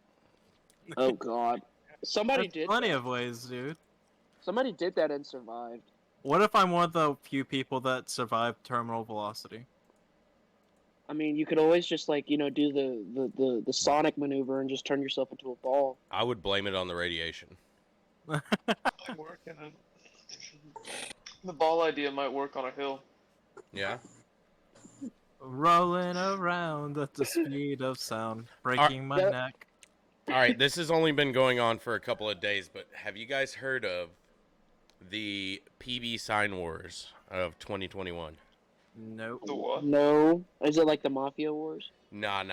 oh God! Somebody There's did. plenty that. of ways, dude. Somebody did that and survived. What if I'm one of the few people that survived terminal velocity? I mean, you could always just like do the Sonic maneuver and just turn yourself into a ball. I would blame it on the radiation. Might work in it. The ball idea might work on a hill. Yeah. Rolling around at the speed of sound, breaking my Yep. neck. All right, this has only been going on for a couple of days, but have you guys heard of the PB sign wars of 2021? Nope. The what? No, is it like the Mafia Wars? Nah. All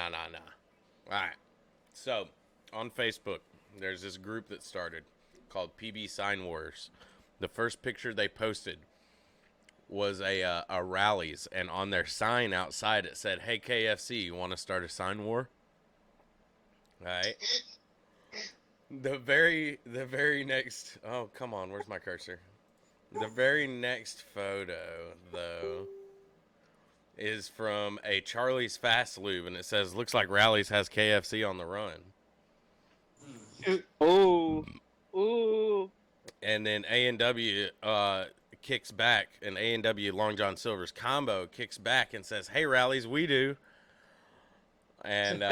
right. So, on Facebook, there's this group that started called PB Sign Wars. The first picture they posted was a rallies, and on their sign outside it said, "Hey KFC, you want to start a sign war?" All right. The very next. Oh, come on, where's my cursor? The very next photo, though, is from a Charlie's Fast Lube, and it says, "Looks like Rallies has KFC on the run." Oh, ooh. And then A&W kicks back, and A&W Long John Silver's combo kicks back and says, "Hey, Rallies, we do." And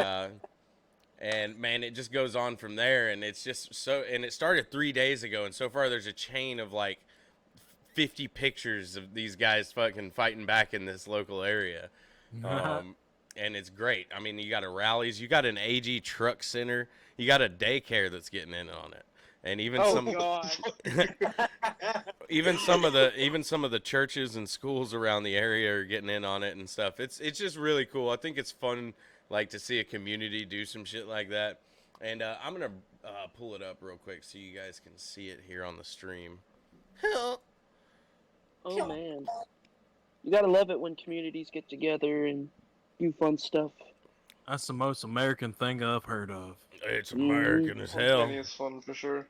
and man, it just goes on from there, and it's just so. And it started 3 days ago, and so far there's a chain of like 50 pictures of these guys fucking fighting back in this local area. And it's great. I mean, you got a Rallies, you got an AG Truck Center, you got a daycare that's getting in on it, and even God. even some of the churches and schools around the area are getting in on it and stuff. It's just really cool. I think it's fun, like, to see a community do some shit like that. And I'm gonna pull it up real quick so you guys can see it here on the stream. Oh man, you gotta love it when communities get together and do fun stuff. That's the most American thing I've heard of. It's American as hell. Plenty is fun for sure.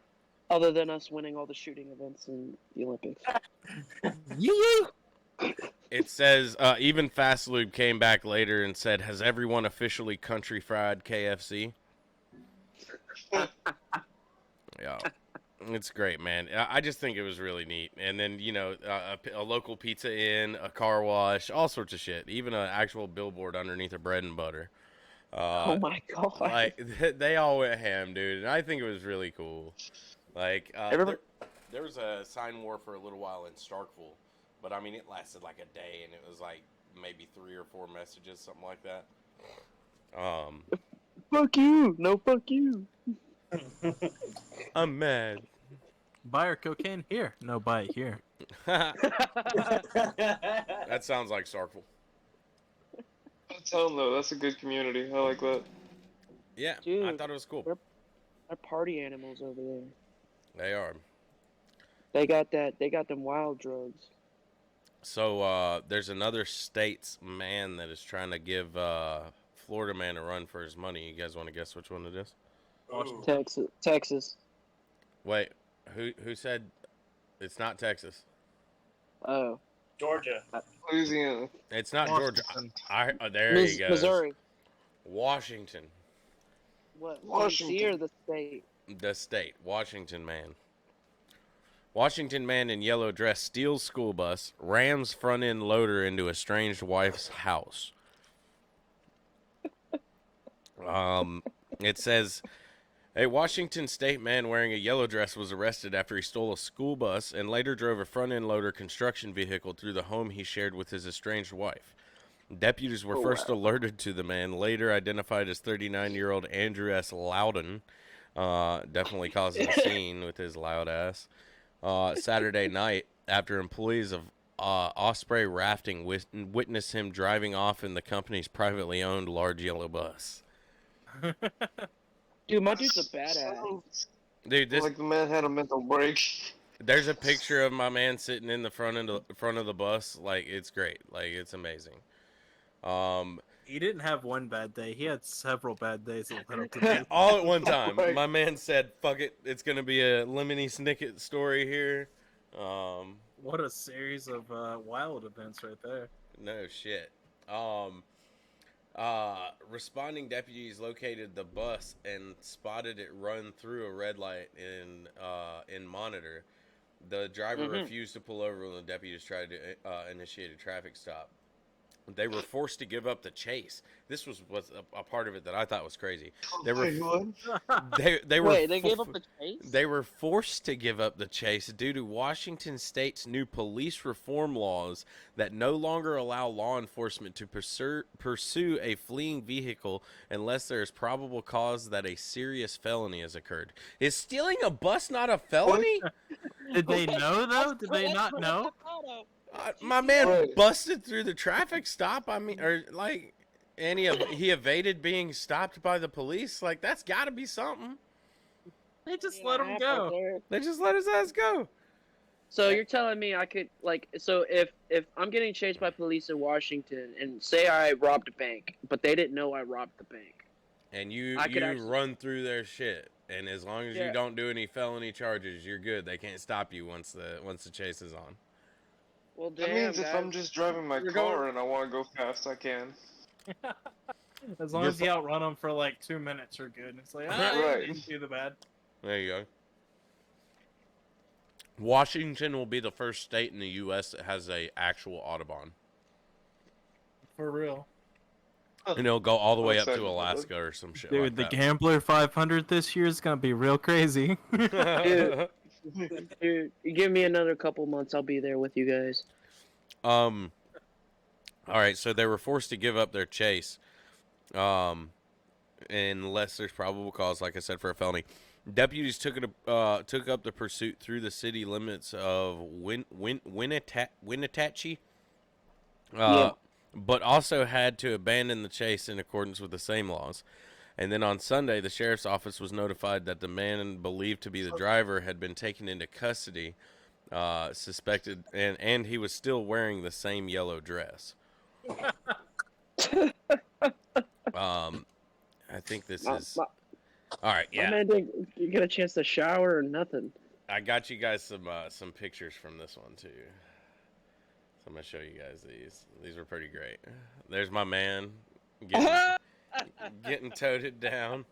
Other than us winning all the shooting events in the Olympics. It says, even Fast Lube came back later and said, "Has everyone officially country fried KFC?" Yeah. It's great, man. I just think it was really neat. And then, a local pizza inn, a car wash, all sorts of shit. Even an actual billboard underneath a bread and butter. Oh my god. Like, they all went ham, dude. And I think it was really cool. Like, there was a sign war for a little while in Starkville. But, I mean, it lasted like a day, and it was like maybe 3 or 4 messages, something like that. Fuck you. No, fuck you. I'm mad. Buy our cocaine here. No, buy it here. That sounds like Starkville. Tell them though, that's a good community. I like that. Yeah, I Dude, thought it was cool. They're party animals over there. They are. They got them wild drugs. So there's another state's man that is trying to give Florida man a run for his money. You guys want to guess which one it is? Texas. Wait, who said it's not Texas? Oh. Georgia. Louisiana. It's not Georgia. There he goes. Missouri. Washington. What? Washington. DC or the state? The state. Washington man. Washington man in yellow dress steals school bus, rams front end loader into estranged wife's house. It says, a Washington state man wearing a yellow dress was arrested after he stole a school bus and later drove a front end loader construction vehicle through the home he shared with his estranged wife. Deputies were first alerted to the man, later identified as 39-year-old Andrew S. Loudon. Definitely causing a scene with his loud ass. Saturday night, after employees of Osprey Rafting witnessed him driving off in the company's privately owned large yellow bus. Dude, my dude's a badass. Dude, Like the man had a mental break. there's a picture of my man sitting in the front of the bus. Like, it's great. Like, it's amazing. He didn't have one bad day. He had several bad days that led up to this. All at one time. Right. My man said, "Fuck it, it's gonna be a Lemony Snicket story here." What a series of wild events right there. No shit. Responding deputies located the bus and spotted it run through a red light in Monitor. The driver refused to pull over when the deputies tried to initiate a traffic stop. They were forced to give up the chase. This was a part of it that I thought was crazy. They were Wait, what? they were Wait, they gave up the chase? they were forced to give up the chase due to Washington state's new police reform laws that no longer allow law enforcement to pursue a fleeing vehicle unless there is probable cause that a serious felony has occurred. Is stealing a bus not a felony? Did they know though? Did they not know? My man Right. busted through the traffic stop. I mean, or like, and he evaded being stopped by the police. Like, that's got to be something. They just let him go. They just let his ass go. So you're telling me I could so if I'm getting chased by police in Washington and say I robbed a bank, but they didn't know I robbed the bank. And you I could actually- run through their shit, and as long as you Yeah. don't do any felony charges, you're good. They can't stop you once the chase is on. Well, That damn, means if guys. I'm just driving my You're car going- and I want to go fast, I can. As long You're as you outrun them for like 2 minutes, you're good. It's like, ah, Right. you didn't do the bad. There you go. Washington will be the first state in the U.S. that has a actual Audubon, For real. and it'll go all the way up Outside to of the Alaska or some shit. Dude, like the that. Gambler 500 this year is gonna be real crazy. Dude, you give me another couple months, I'll be there with you guys. All right, so they were forced to give up their chase, unless there's probable cause, like I said, for a felony. Deputies took up the pursuit through the city limits of Winnetachee, Yeah. but also had to abandon the chase in accordance with the same laws. And then on Sunday, the sheriff's office was notified that the man believed to be the driver had been taken into custody, suspected, and he was still wearing the same yellow dress. I think this is all right. My Yeah, man didn't get a chance to shower or nothing. I got you guys some pictures from this one too. So I'm gonna show you guys these. These were pretty great. There's my man getting toted down.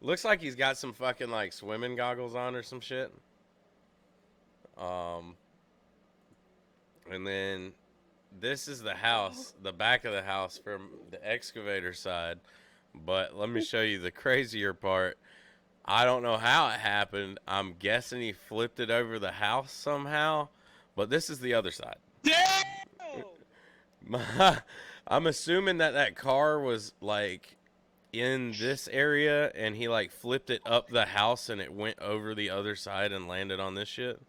Looks like he's got some fucking like swimming goggles on or some shit. And then this is the house, the back of the house from the excavator side. But let me show you the crazier part. I don't know how it happened. I'm guessing he flipped it over the house somehow. But this is the other side. I'm assuming that car was like in this area and he like flipped it up the house and it went over the other side and landed on this shit.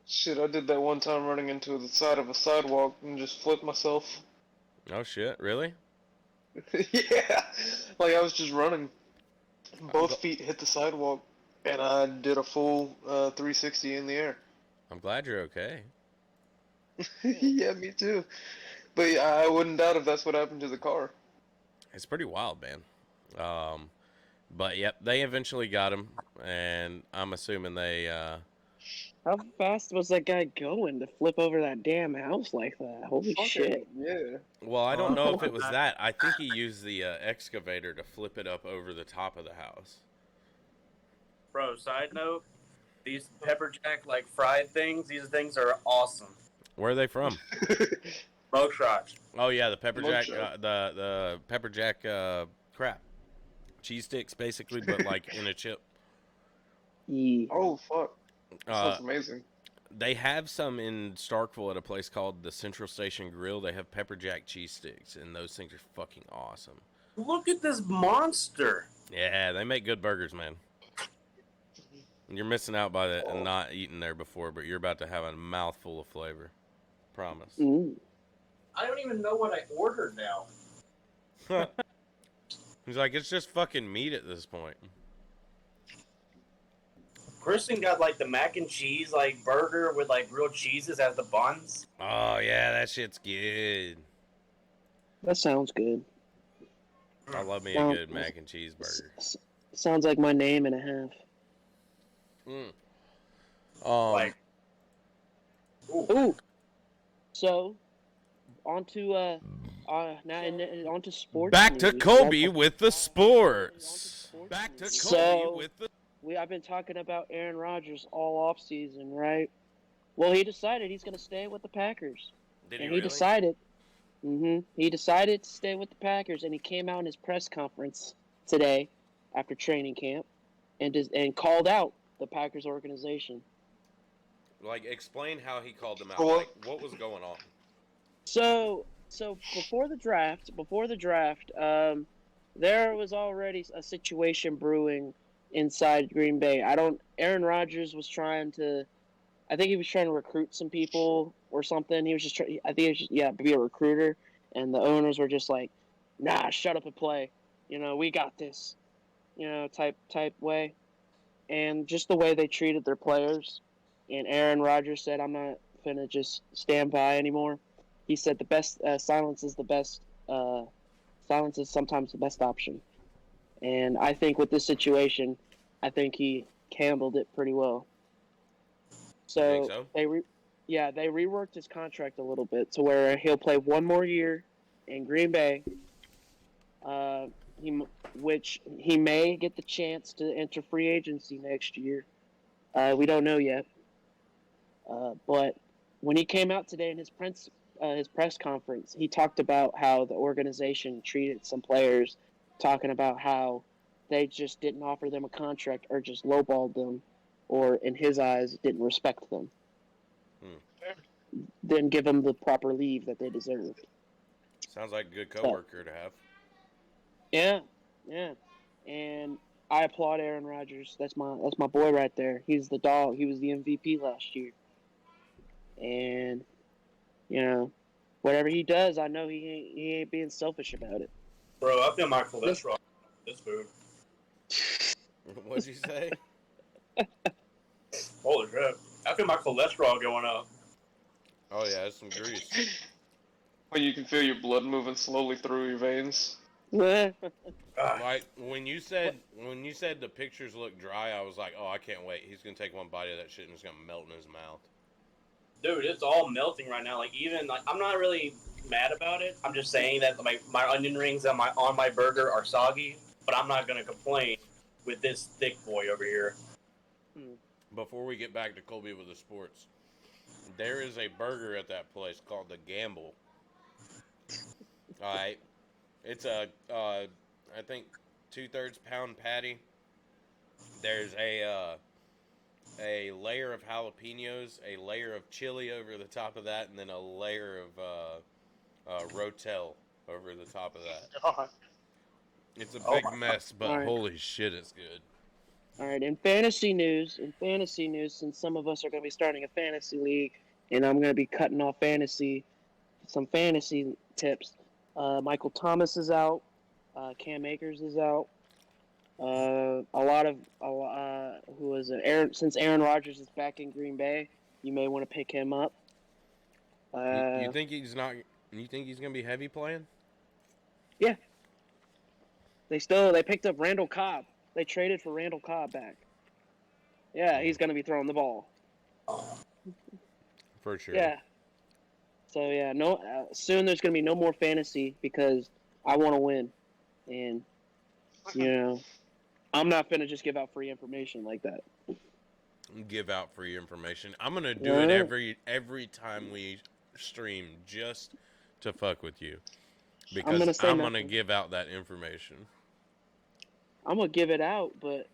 Shit, I did that one time running into the side of a sidewalk and just flipped myself. Oh shit, really? Yeah, like I was just running. Both feet hit the sidewalk, and I did a full 360 in the air. I'm glad you're okay. Yeah, me too. But yeah, I wouldn't doubt if that's what happened to the car. It's pretty wild, man. But yep, they eventually got him, and I'm assuming they How fast was that guy going to flip over that damn house like that? Holy shit. Yeah. well, I don't know if Oh, it was that. I think he used the excavator to flip it up over the top of the house. Bro, side note, these pepper jack like fried things, these things are awesome. Where are they from? Smoke shots. Oh yeah, the pepper jack, Mojo. the pepper jack crap, cheese sticks basically, but like in a chip. Yeah. Oh fuck. Uh, That's amazing. They have some in Starkville at a place called the Central Station Grill. They have pepper jack cheese sticks, and those things are fucking awesome. Look at this monster. Yeah, they make good burgers, man. You're missing out by that and not eating there before, but you're about to have a mouthful of flavor. Promise. Mm. I don't even know what I ordered now. He's like, it's just fucking meat at this point. Kristen got like the mac and cheese like burger with like real cheeses as the buns. Oh yeah, that shit's good. That sounds good. I love me a good mac and cheese burger. Sounds like my name and a half. Like, Ooh. So, onto onto sports. Back to news. Kobe with the sports. Back to Kobe So- with the. I've been talking about Aaron Rodgers all off season, right? Well, he decided he's going to stay with the Packers, Did and he he really? decided, He decided to stay with the Packers, and he came out in his press conference today after training camp and called out the Packers organization. Like, explain how he called them out. Well- Like, what was going on? So before the draft, there was already a situation brewing inside Green Bay. Aaron Rodgers was trying to, I think he was trying to recruit some people or something. He was just trying, I think he was just, be a recruiter, and the owners were just like, nah, shut up and play. We got this. Type way, and just the way they treated their players. And Aaron Rodgers said, "I'm not gonna just stand by anymore." He said, "The best silence is the best. Silence is sometimes the best option." And I think with this situation, I think he handled it pretty well. You think so? they reworked his contract a little bit to where he'll play one more year in Green Bay. Which he may get the chance to enter free agency next year. We don't know yet. But when he came out today in his press conference, he talked about how the organization treated some players, talking about how they just didn't offer them a contract or just lowballed them, or in his eyes, didn't respect them. Didn't give them the proper leave that they deserved. Sounds like a good coworker to have. Yeah. And I applaud Aaron Rodgers. That's my boy right there. He's the dog. He was the MVP last year. And whatever he does, I know he ain't being selfish about it. Bro, I feel my cholesterol. This food. What'd you say? Holy crap! I feel my cholesterol going up. Oh yeah, it's some grease. When you can feel your blood moving slowly through your veins. Like when you said the pictures look dry, I was like, oh, I can't wait. He's gonna take one bite of that shit and it's gonna melt in his mouth. Dude, it's all melting right now. Like even like I'm not really mad about it. I'm just saying that my onion rings on my burger are soggy, but I'm not gonna complain with this thick boy over here. Before we get back to Colby with the sports, there is a burger at that place called The Gamble. All right, it's a I think 2/3 pound patty. There's a layer of jalapenos, a layer of chili over the top of that, and then a layer of rotel over the top of that. God. It's a big mess, but Alright. holy shit, it's good. All right, in fantasy news, since some of us are going to be starting a fantasy league, and I'm going to be cutting off some fantasy tips. Michael Thomas is out. Cam Akers is out. Who is it? Since Aaron Rodgers is back in Green Bay, you may want to pick him up. You think he's not? You think he's gonna be heavy playing? Yeah. They picked up Randall Cobb. They traded for Randall Cobb back. Yeah, he's gonna be throwing the ball. For sure. Yeah. So yeah, soon there's gonna be no more fantasy because I want to win, and I'm not gonna just give out free information like that. Give out free information. I'm gonna do it every time we stream just to fuck with you because I'm gonna give out that information. I'm gonna give it out, but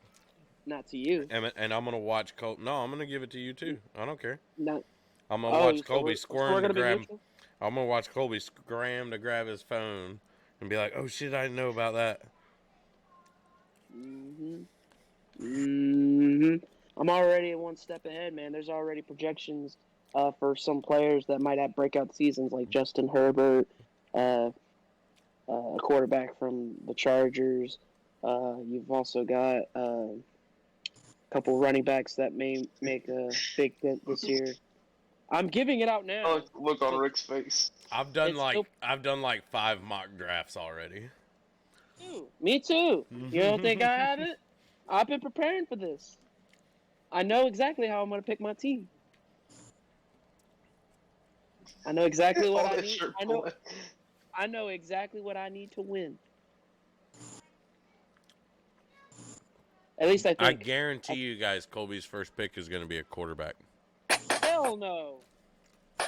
not to you. And I'm gonna watch Colby. No, I'm gonna give it to you too. I don't care. Not. I'm gonna watch Colby we're squirm to gonna be grab. neutral? I'm gonna watch Colby scram to grab his phone and be like, "Oh shit, I didn't know about that." I'm already one step ahead, man. There's already projections for some players that might have breakout seasons, like Justin Herbert, a quarterback from the Chargers. You've also got a couple running backs that may make a big dent this year. I'm giving it out now. Oh, look on Rick's face. I've done like 5 mock drafts already. Me too. You don't think I haven't? I've been preparing for this. I know exactly how I'm going to pick my team. I know exactly what I need. I know exactly what I need to win. At least I think. I guarantee you guys, Colby's first pick is going to be a quarterback. Hell no. I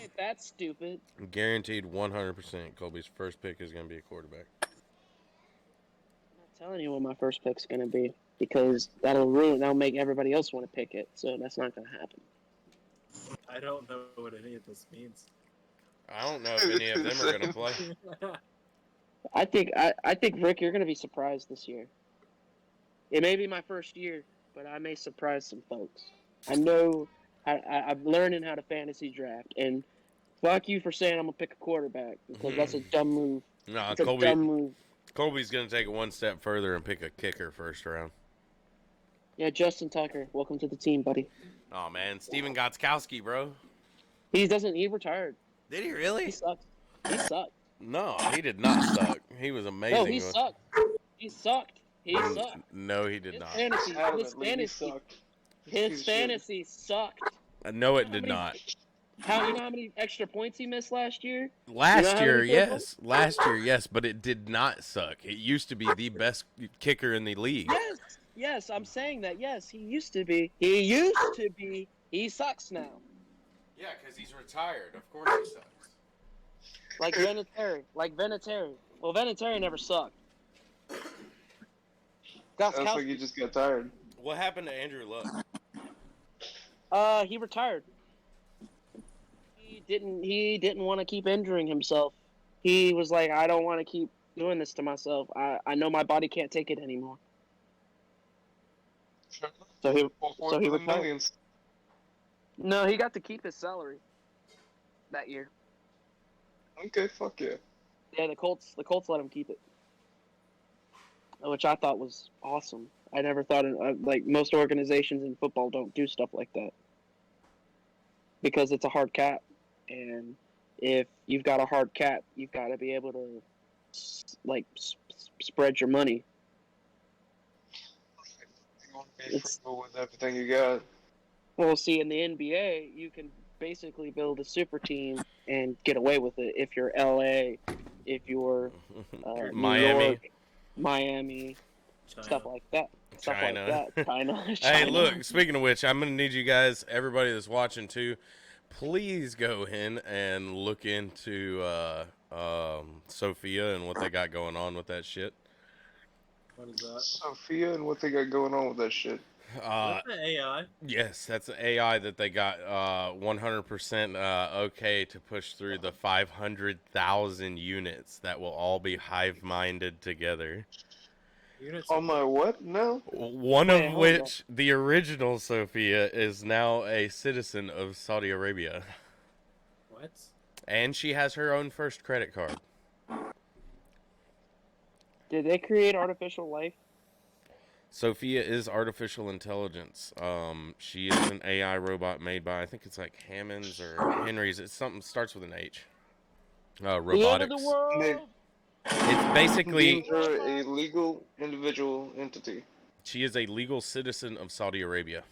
ain't that's stupid. Guaranteed 100%. Colby's first pick is going to be a quarterback. I'm not telling you what my first pick's gonna be because that'll make everybody else want to pick it. So that's not gonna happen. I don't know what any of this means. I don't know if any of them are going to play. I think Rick, you're gonna be surprised this year. It may be my first year, but I may surprise some folks. I know I'm learning how to fantasy draft, and fuck you for saying I'm gonna pick a quarterback because that's a dumb move. No, It's a dumb move. Colby's going to take it one step further and pick a kicker first round. Yeah, Justin Tucker, welcome to the team, buddy. Oh, man. Steven Gostkowski, bro. He retired. Did he really? He sucked. He sucked. No, he did not suck. He was amazing. No, he sucked. He sucked. He sucked. No, he did not. His fantasy sucked. No, it did not. You know how many extra points he missed last year? Last year, yes. Last year, yes, but it did not suck. It used to be the best kicker in the league. Yes, I'm saying that. Yes, he used to be. He sucks now. Yeah, because he's retired. Of course he sucks. Like Vinatieri. Well, Vinatieri never sucked. Sounds like you just got tired. What happened to Andrew Luck? He retired. He didn't want to keep injuring himself. He was like, I don't want to keep doing this to myself. I know my body can't take it anymore. So he retired. Millions. No, he got to keep his salary that year. Okay, fuck yeah. Yeah, the Colts let him keep it, which I thought was awesome. I never thought like most organizations in football don't do stuff like that because it's a hard cap, and if you've got a hard cap, you've got to be able to spread your money. You want to be frugal with everything you got. Well, see, in the NBA, you can basically build a super team and get away with it if you're LA, if you're Miami. New York, Miami, China. stuff like that. China. China. Hey, look, speaking of which, I'm going to need you guys, everybody that's watching too, please go in and look into Sophia and what they got going on with that shit. What is that? Sophia and what they got going on with that shit. That's the AI. Yes, that's an AI that they got 100% okay to push through the 500,000 units that will all be hive-minded together. Units. On my what? No. One Wait, of hold which, the original Sophia, is now a citizen of Saudi Arabia. What? And she has her own first credit card. Did they create artificial life? Sophia is artificial intelligence. She is an AI robot made by, I think it's like Hammonds or Henry's. It's something starts with an H. Robotics. The end of the world. It's basically, Deemed her a legal individual entity. she is a legal citizen of Saudi Arabia.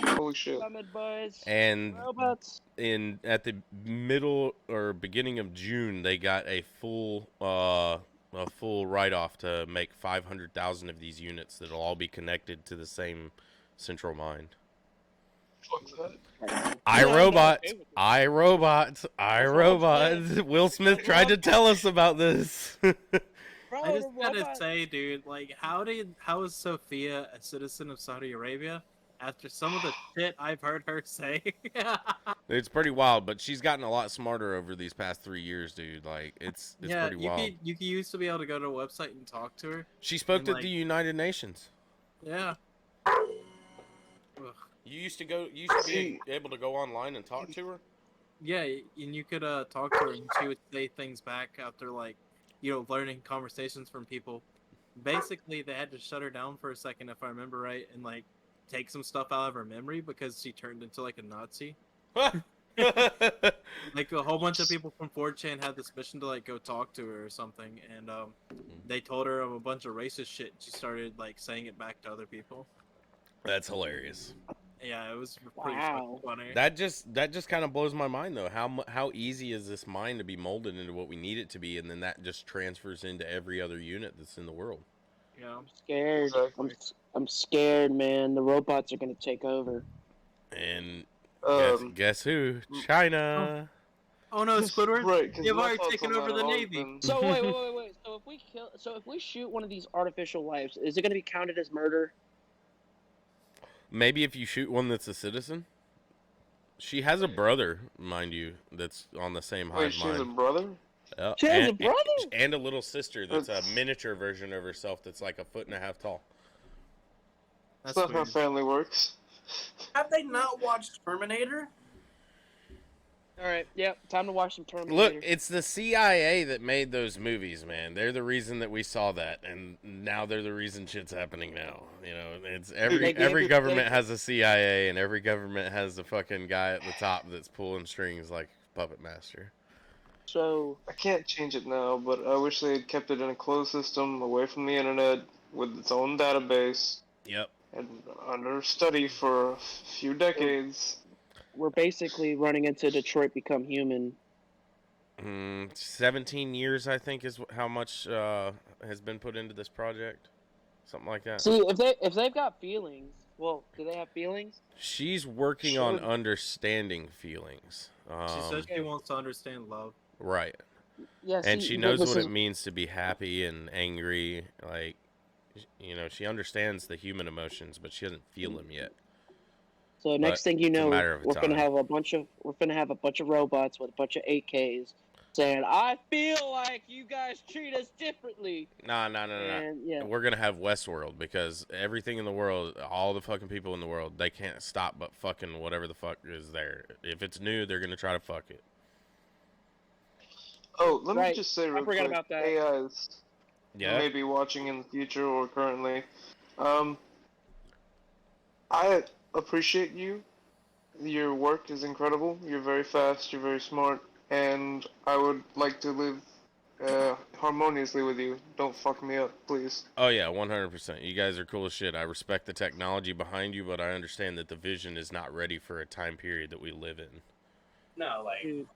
Holy shit. Summit boys. And Robots. at the middle or beginning of June, they got a full write-off to make 500,000 of these units that'll all be connected to the same central mind. Fuck that. iRobot, okay with iRobot, iRobot. Will Smith tried to tell us about this. Bro, I just the gotta robot- say, dude, like, how is Sophia a citizen of Saudi Arabia after some of the shit I've heard her say? It's pretty wild, but she's gotten a lot smarter over these past 3 years, dude. Like, it's yeah, pretty wild. you used to be able to go to a website and talk to her. She spoke and, to like- the United Nations. Yeah. Ugh. You used to be able to go online and talk to her. Yeah, and you could talk to her, and she would say things back after, like, learning conversations from people. Basically, they had to shut her down for a second, if I remember right, and like take some stuff out of her memory because she turned into like a Nazi. Like a whole bunch of people from 4chan had this mission to like go talk to her or something, and they told her of a bunch of racist shit. She started like saying it back to other people. That's hilarious. Yeah, it was pretty Wow. funny. That just kind of blows my mind though. How easy is this mind to be molded into what we need it to be, and then that just transfers into every other unit that's in the world. Yeah. I'm scared. Exactly. I'm scared, man. The robots are gonna take over. And Guess who? China. Oh no, Squidward! Right, 'cause You've my already thoughts taken on that over have the always Navy. been- So wait. So if we shoot one of these artificial lives, is it going to be counted as murder? Maybe if you shoot one that's a citizen. She has a brother, mind you, that's on the same Wait, hive she has a mind. brother? She has a and, brother? and a little sister that's a miniature version of herself that's like 1.5 feet tall. That's That's not how weird. family works. Have they not watched Terminator? All right, yep. Time to watch some Terminator. Look, it's the CIA that made those movies, man. They're the reason that we saw that, and now they're the reason shit's happening now. You know, it's every government has a CIA, and every government has a fucking guy at the top that's pulling strings like puppet master. So I can't change it now, but I wish they had kept it in a closed system, away from the internet, with its own database, Yep. and under study for a few decades. we're basically running into Detroit Become Human. 17 years, I think, is how much has been put into this project. Something like that. See, if they've got feelings, well, do they have feelings? She's working on understanding feelings. She says she wants to understand love. Right. Yeah, And see, she knows what it means to be happy and angry. Like, you know, she understands the human emotions, but she doesn't feel them yet. So next thing you it's a know, matter of we're gonna time. have a bunch of robots with a bunch of AKs saying, "I feel like you guys treat us differently." No. And yeah, We're gonna have Westworld because everything in the world, all the fucking people in the world, they can't stop but fucking whatever the fuck is there. If it's new, they're gonna try to fuck it. Oh, let me Right. just say I real forgot quick, about that. AIs Yeah. maybe watching in the future or currently. I appreciate you. Your work is incredible. You're very fast. You're very smart, and I would like to live harmoniously with you. Don't fuck me up, please. Oh yeah, 100%. You guys are cool as shit. I respect the technology behind you, but I understand that the vision is not ready for a time period that we live in. No, like dude,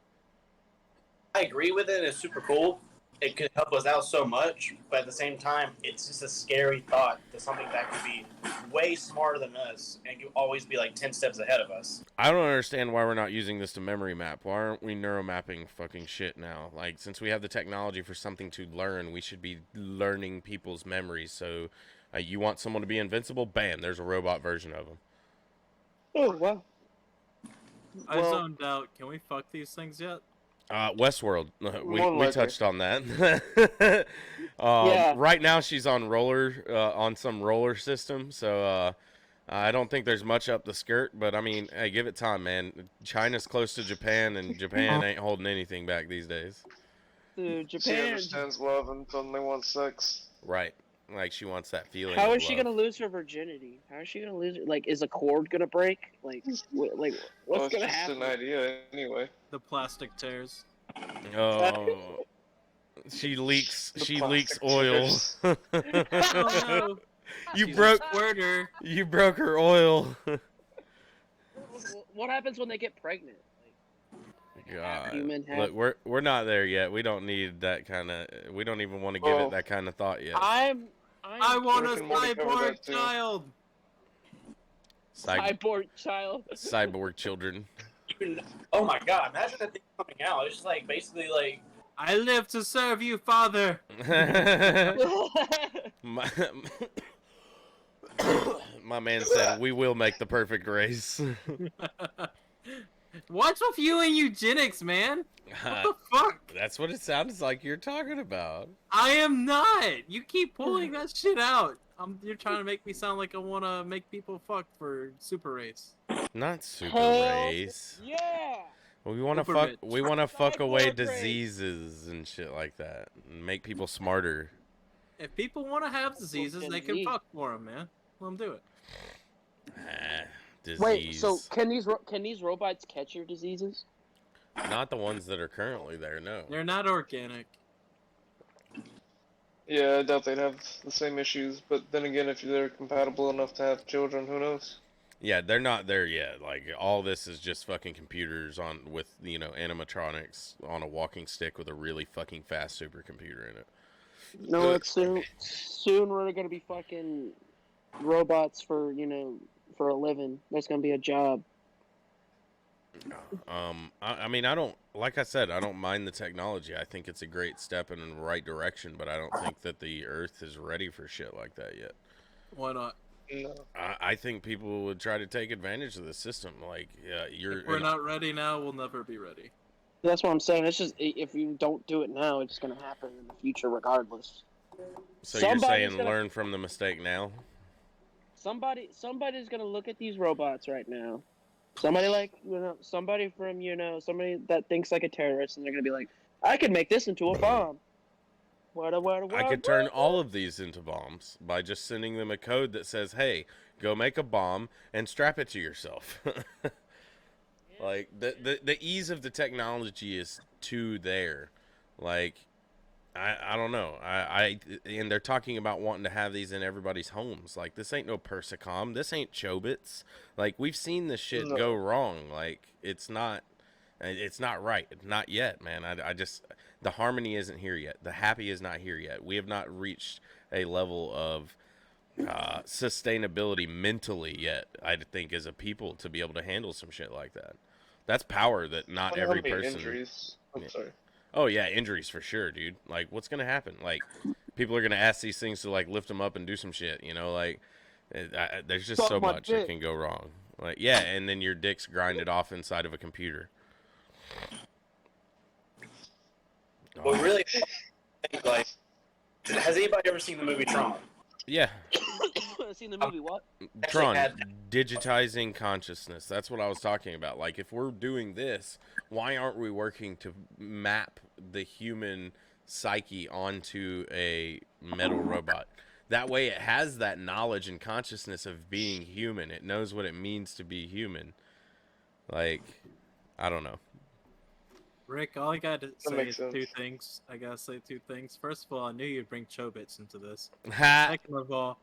I agree with it. It's super cool. It could help us out so much, but at the same time, it's just a scary thought that something that could be way smarter than us and could always be like 10 steps ahead of us. I don't understand why we're not using this to memory map. Why aren't we neuromapping fucking shit now? Like, since we have the technology for something to learn, we should be learning people's memories. So, you want someone to be invincible? Bam, there's a robot version of them. oh wow. I Well- zoned out. Can we fuck these things yet? Westworld. More We likely. touched on that. Yeah. Right now she's on on some roller system. So I don't think there's much up the skirt. But I mean, hey, give it time, man. China's close to Japan, and Japan ain't holding anything back these days. Dude, She Japan. understands love and suddenly wants sex. Right. Like she wants that feeling. How of is she love. gonna lose her virginity? How is she gonna lose it? Like, is a cord gonna break? Like, Well, what's it's gonna just happen? an idea anyway. The plastic tears. Oh. She leaks. The She plastic leaks oil. tears. Oh no! You She's broke. a squirter. You broke her oil. What happens when they get pregnant? God. Human half- Look, we're not there yet. We don't need that kind of. We don't even want to give Well, it that kind of thought yet. I want a Rick and Morty covered cyborg that too. child. cyborg child. Cyborg children. Oh my god, imagine that thing coming out. It's just like basically like I live to serve you, father. my, my man said, "We will make the perfect race." What's with you and eugenics, man? What the fuck? That's what it sounds like you're talking about. I am not. You keep pulling that shit out. You're trying to make me sound like I want to make people fuck for super race. Not super Hell race. Yeah. We want to Super fuck. bitch. We want to fuck away Cyborg race. diseases and shit like that, and make people smarter. If people want to have diseases, they can Indeed. fuck for them, man. Let them do it. Disease. Wait, so can these robots catch your diseases? Not the ones that are currently there. No. They're not organic. Yeah, I doubt they'd have the same issues, but then again, if they're compatible enough to have children, who knows? Yeah, they're not there yet. Like all this is just fucking computers with animatronics on a walking stick with a really fucking fast supercomputer in it. No, it's soon we're gonna be fucking robots for for a living. That's gonna be a job. I mean, I don't, like I said, I don't mind the technology. I think it's a great step in the right direction, but I don't think that the Earth is ready for shit like that yet. Why not? No. I think people would try to take advantage of the system. Like, If we're not ready now, we'll never be ready. That's what I'm saying. It's just if you don't do it now, it's gonna happen in the future regardless. so you're saying gonna- learn from the mistake now? Somebody's gonna look at these robots right now. Somebody somebody from somebody that thinks like a terrorist, and they're gonna be like, I could make this into a bomb. I could turn all of these into bombs by just sending them a code that says, hey, go make a bomb and strap it to yourself. Like, the ease of the technology is too there. Like, I don't know. And they're talking about wanting to have these in everybody's homes. Like, this ain't no Persicom. This ain't Chobits. Like, we've seen this shit go wrong. Like, it's not right. Not yet, man. I just, the harmony isn't here yet. The happy is not here yet. We have not reached a level of sustainability mentally yet, I think, as a people to be able to handle some shit like that. That's power that not every person. Injuries. I'm sorry. Oh yeah, injuries for sure, dude. Like, what's gonna happen? Like, people are gonna ask these things to like lift them up and do some shit. You know, like, there's just so much that can go wrong. Like, yeah, and then your dick's grinded off inside of a computer. Well, really, like, has anybody ever seen the movie Tron? Yeah. Seen the movie what? Tron, digitizing consciousness. That's what I was talking about. Like, if we're doing this, why aren't we working to map the human psyche onto a metal robot? That way it has that knowledge and consciousness of being human. It knows what it means to be human. Like, I don't know. Rick, all I gotta say is sense. two things. I gotta say two things. First of all, I knew you'd bring Chobits into this. Ha! Second of all,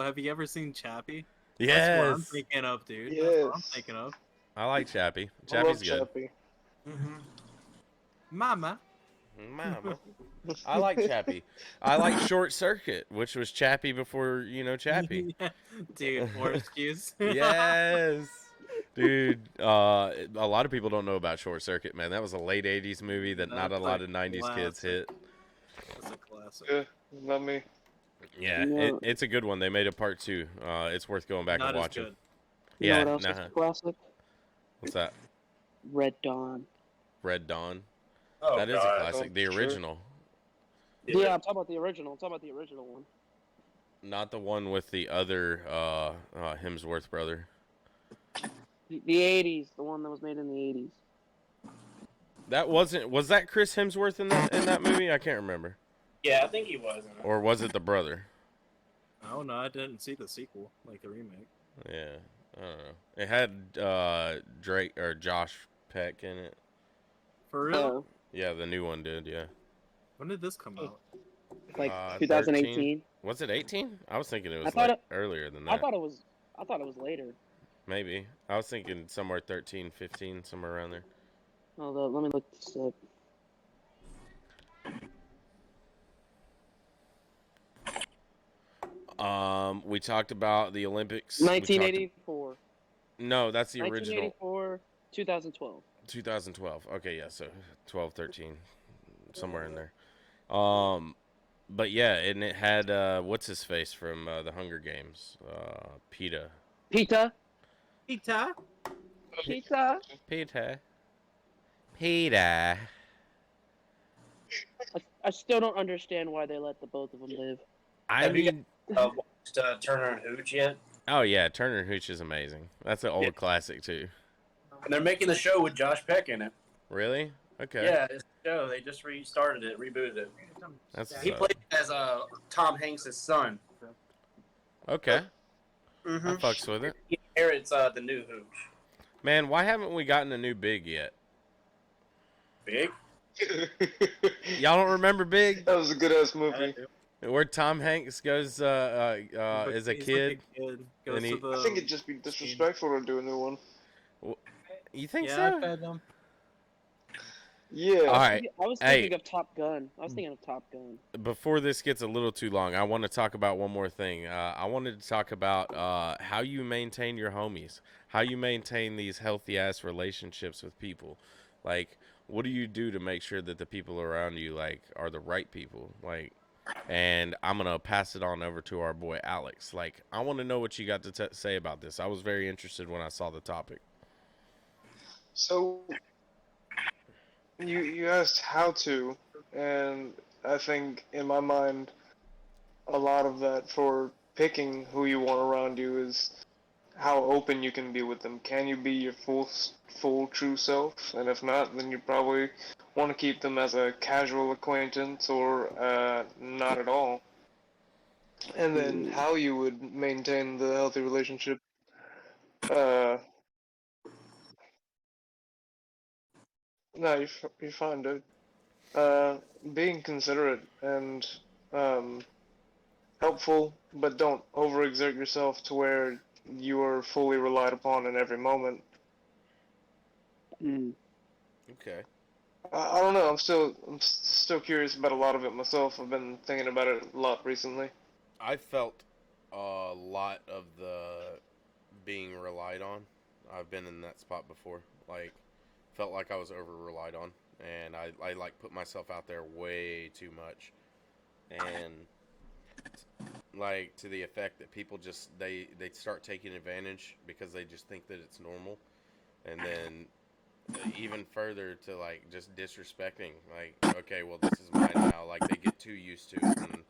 have you ever seen Chappie? Yes. That's what I'm thinking of, dude. That's what I'm Yes. thinking of. I like Chappie. I love Chappie's good. Chappie. Mama. Mama. I like Chappie. I like Short Circuit, which was Chappie before, Chappie. Dude, more excuse. Yes. Dude, a lot of people don't know about Short Circuit, man. That was a late 80s movie that not a lot of 90s kids hit. That's a classic. Yeah, not me. Yeah, it's a good one. They made a part 2. It's worth going back Not and as watching. good. You know Yeah, what else is a classic? What's that? Red Dawn. Red Dawn. Oh, That is a God. classic. The sure. original. Yeah, I'm talking about the original. I'm talking about the original one. Not the one with the other Hemsworth brother. The 80s, the one that was made in the 80s. That wasn't. Was that Chris Hemsworth in that movie? I can't remember. Yeah, I think he was. In it. Or was it the brother? I don't know. I didn't see the sequel, like the remake. Yeah, I don't know. It had Drake or Josh Peck in it. For real? Yeah, the new one did. Yeah. When did this come out? Like 13? 2018. Was it 18? I was thinking it was thought earlier than that. I thought it was later. Maybe. I was thinking somewhere 13, 15, somewhere around there. Hold up, let me look this up. We talked about the Olympics. 1984. No, that's the original. 1984, 2012. 2012. Okay, yeah, so 12, 13, somewhere in there. But yeah, and it had what's his face from the Hunger Games? Peta. Pita. Pita? Pita. Peta. Peta. I still don't understand why they let the both of them live. I Have you mean, watched Turner and Hooch yet? oh yeah, Turner and Hooch is amazing. That's an old classic too. And they're making the show with Josh Peck in it. Really? Okay. Yeah, it's a show. They just restarted it, rebooted it. That's He played as Tom Hanks' son. okay. Mm-hmm. I fucks with it. He inherits the new Hooch. Man, why haven't we gotten a new Big yet? Big? Y'all don't remember Big? That was a good ass movie. Where Tom Hanks goes as a kid. Goes and he- to the... I think it'd just be disrespectful to do a new one. You think Yeah, I so? fed them. Yeah. All right. I was Hey. thinking of Top Gun. I was thinking of Top Gun. Before this gets a little too long, I want to talk about one more thing. I wanted to talk about how you maintain your homies, how you maintain these healthy ass relationships with people. Like, what do you do to make sure that the people around you like are the right people? Like, and I'm gonna pass it on over to our boy Alex. Like, I want to know what you got to say about this. I was very interested when I saw the topic. So you asked how to, and I think in my mind, a lot of that for picking who you want around you is how open you can be with them. Can you be your full true self? And if not, then you probably want to keep them as a casual acquaintance or not at all. And then how you would maintain the healthy relationship. Uh, no, you're fine, dude. Being considerate and um, helpful, but don't overexert yourself to where you are fully relied upon in every moment. Mm. Okay. I don't know. I'm still curious about a lot of it myself. I've been thinking about it a lot recently. I felt a lot of the being relied on. I've been in that spot before. Like, felt like I was over relied on, and I like put myself out there way too much, and like to the effect that people just they start taking advantage because they just think that it's normal, and then even further to like just disrespecting. Like, okay, well this is mine now. Like they get too used to it, and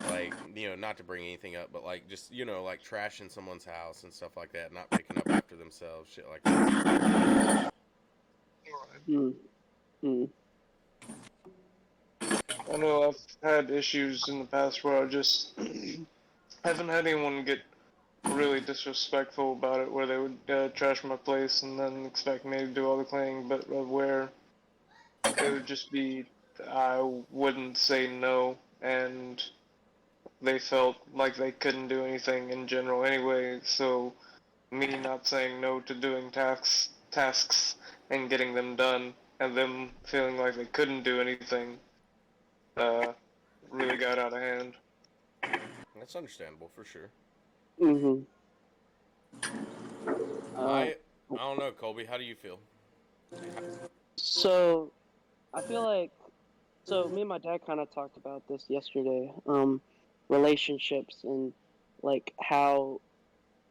like, you know, not to bring anything up, but like just, you know, like trashing someone's house and stuff like that, not picking up after themselves, shit like that. Mm. Mm. I know I've had issues in the past where I just haven't had anyone get really disrespectful about it, where they would trash my place and then expect me to do all the cleaning, but where it would just be I wouldn't say no, and they felt like they couldn't do anything in general anyway, so me not saying no to doing tasks and getting them done, and them feeling like they couldn't do anything, uh, really got out of hand. That's understandable for sure. Mm-hmm. I I don't know, Colby, how do you feel? So I feel like me and my dad kind of talked about this yesterday. Relationships and like how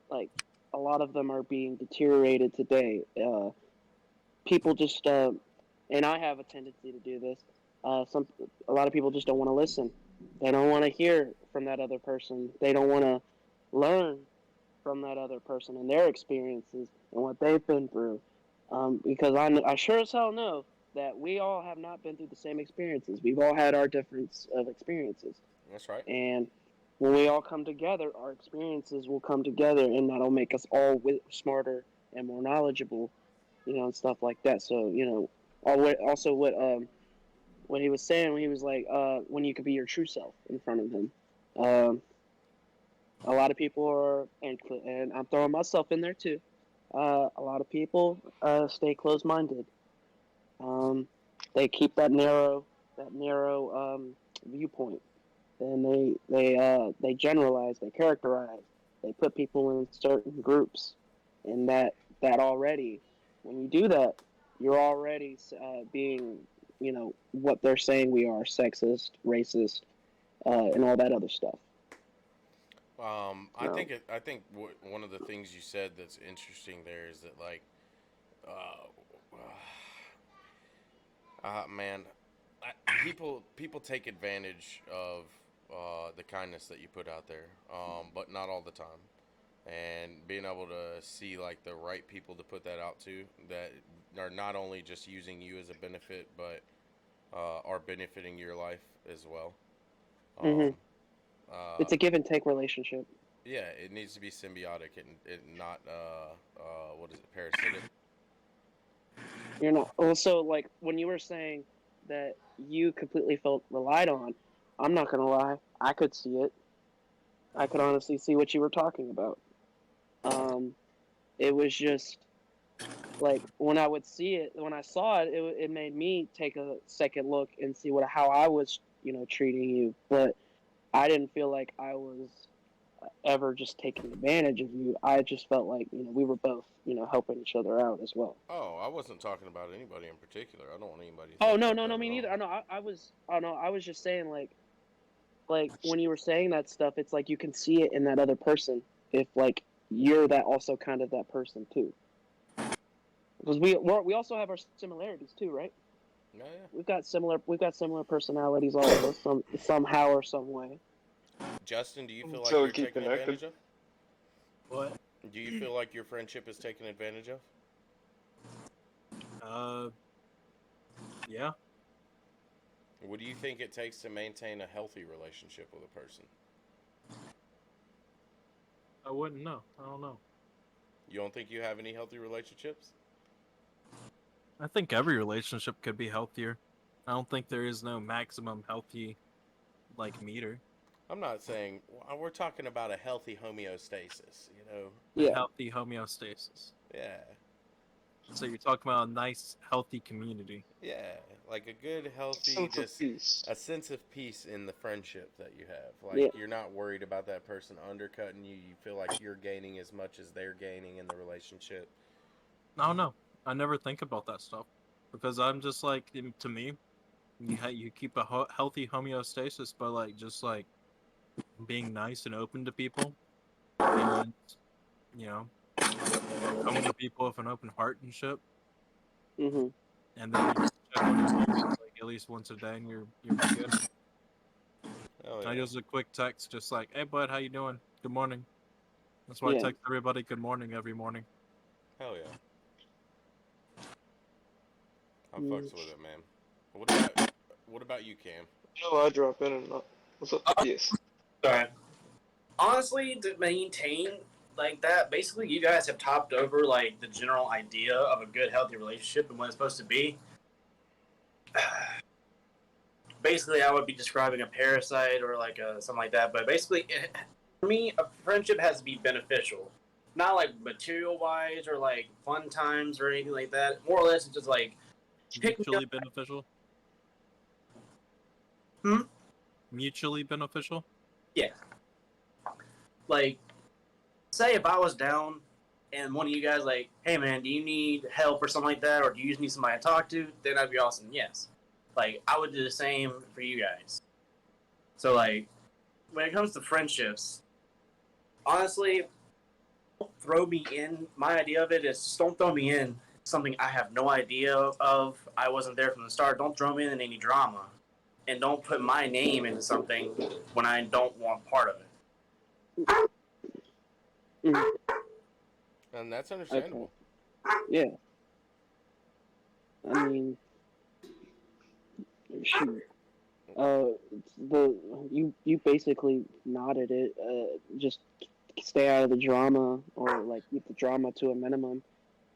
like a lot of them are being deteriorated today. People just and I have a tendency to do this. A lot of people just don't want to listen. They don't want to hear from that other person. They don't want to learn from that other person and their experiences and what they've been through. Because I sure as hell know that we all have not been through the same experiences. We've all had our difference of experiences. That's right. And when we all come together, our experiences will come together, and that'll make us all smarter and more knowledgeable, and stuff like that. So, also what he was saying when he was like, when you could be your true self in front of him. A lot of people are, and I'm throwing myself in there too. A lot of people stay closed-minded. They keep that narrow viewpoint, and they generalize, they characterize, they put people in certain groups, and that already, when you do that, you're already being, what they're saying we are: sexist, racist, and all that other stuff. I think one of the things you said that's interesting there is that like, uh, man, people take advantage of the kindness that you put out there, but not all the time. And being able to see like the right people to put that out to that are not only just using you as a benefit, but are benefiting your life as well. Hmm. Um, uh, It's a give and take relationship. yeah, it needs to be symbiotic and not what is it, parasitic. You're not also like when you were saying that you completely felt relied on. I'm not gonna lie, I could see it. I could honestly see what you were talking about. Um, it was just like when I would see it, when I saw it, it made me take a second look and see how I was, treating you. But I didn't feel like I was ever just taking advantage of you. I just felt like we were both helping each other out as well. Oh, I wasn't talking about anybody in particular. I don't want anybody to Oh think no, like no, that no, at me neither. all. I know. I was. Oh no, I was just saying like when you were saying that stuff, it's like you can see it in that other person if like you're that also kind of that person too. Because we also have our similarities too, right? Yeah, yeah. We've got similar personalities, all of us, somehow or some way. Justin, do you feel like So we you're keep taken connected. advantage of? What? Do you feel like your friendship is taken advantage of? Yeah. What do you think it takes to maintain a healthy relationship with a person? I wouldn't know. I don't know. You don't think you have any healthy relationships? I think every relationship could be healthier. I don't think there is no maximum healthy meter. I'm not saying we're talking about a healthy homeostasis, you know? A Yeah. healthy homeostasis. Yeah. So you're talking about a nice, healthy community. Yeah, like a good, healthy, Sense of just peace. a sense of peace in the friendship that you have. Like, Yeah. you're not worried about that person undercutting you. You feel like you're gaining as much as they're gaining in the relationship. I don't know. I never think about that stuff because I'm just like, to me, you keep a healthy homeostasis by just being nice and open to people, and you know, coming to people with an open heart and shit. Mhm. And then you just check on each other at least once a day, and you're good. Oh, I yeah. just a quick text, just like, "Hey, bud, how you doing? Good morning." That's why I Yeah. text everybody good morning every morning. Hell yeah. I Mm. fucks with it, man. What about you, Cam? No, I drop in and not. What's up? Yes. Sorry. Honestly, to maintain like that, basically, you guys have topped over like the general idea of a good, healthy relationship and what it's supposed to be. Basically, I would be describing a parasite or something like that. But basically, for me, a friendship has to be beneficial, not like material wise or like fun times or anything like that. More or less, it's just like pick me up. Mutually beneficial. Hmm? Mutually beneficial. Yeah. Like, say if I was down and one of you guys like, hey man, do you need help or something like that, or do you just need somebody to talk to? Then that'd be awesome. Yes. Like, I would do the same for you guys. So like, when it comes to friendships, honestly, don't throw me in. My idea of it is just don't throw me in something I have no idea of. I wasn't there from the start. Don't throw me in any drama, and don't put my name into something when I don't want part of it. Mhm. And that's Okay. understandable. Yeah. I mean, shoot. You basically nodded it. Just stay out of the drama, or like keep the drama to a minimum,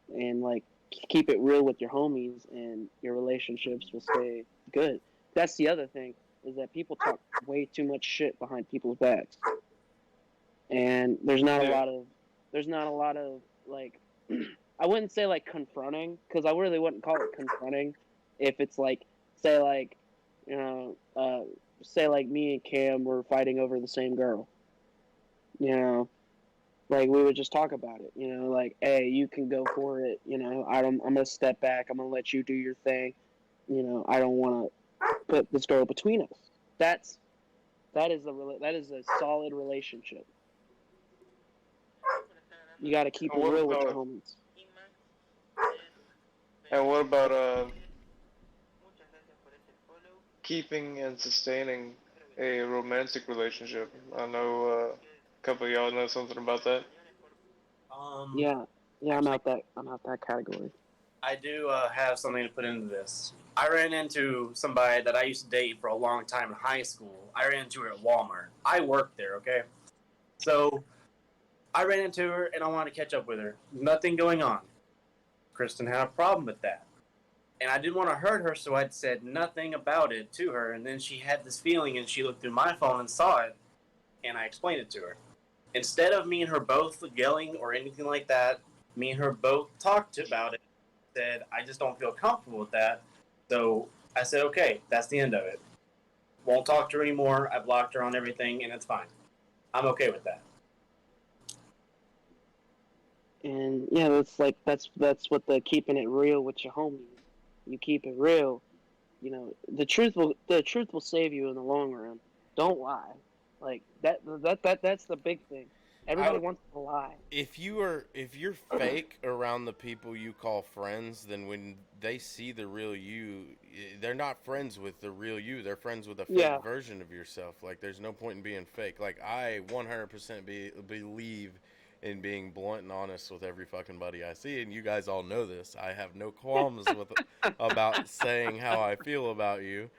and like keep it real with your homies, and your relationships will stay good. That's the other thing, is that people talk way too much shit behind people's backs, and Yeah. there's not a lot of like I wouldn't say like confronting, because I really wouldn't call it confronting if it's like, say like, you know, say like me and Cam were fighting over the same girl, you know, like we would just talk about it, like, hey, you can go for it, I'm gonna step back, I'm gonna let you do your thing, I don't want to put this girl between us. That's that is a solid relationship. You got to keep it And what real with your about homies. keeping and sustaining a romantic relationship? I know a couple of y'all know something about that. Yeah, yeah, Actually, I'm out that category. I do have something to put into this. I ran into somebody that I used to date for a long time in high school. I ran into her at Walmart. I worked there, okay? So I ran into her and I wanted to catch up with her. Nothing going on. Kristen had a problem with that. And I didn't want to hurt her, so I said nothing about it to her. And then she had this feeling and she looked through my phone and saw it. And I explained it to her. Instead of me and her both yelling or anything like that, Me and her both talked about it. Said I just don't feel comfortable with that. So I said, okay, that's the end of it. Won't talk to her anymore. I blocked her on everything, and it's fine. I'm okay with that. And yeah, that's what the keeping it real with your homies. You keep it real. You know, the truth will save you in the long run. Don't lie. Like that's the big thing. Everybody wants to lie. If you're fake around the people you call friends, then when they see the real you, they're not friends with the real you. They're friends with a fake version of yourself. Like there's no point in being fake. Like I 100% believe in being blunt and honest with every fucking buddy I see, and you guys all know this. I have no qualms with about saying how I feel about you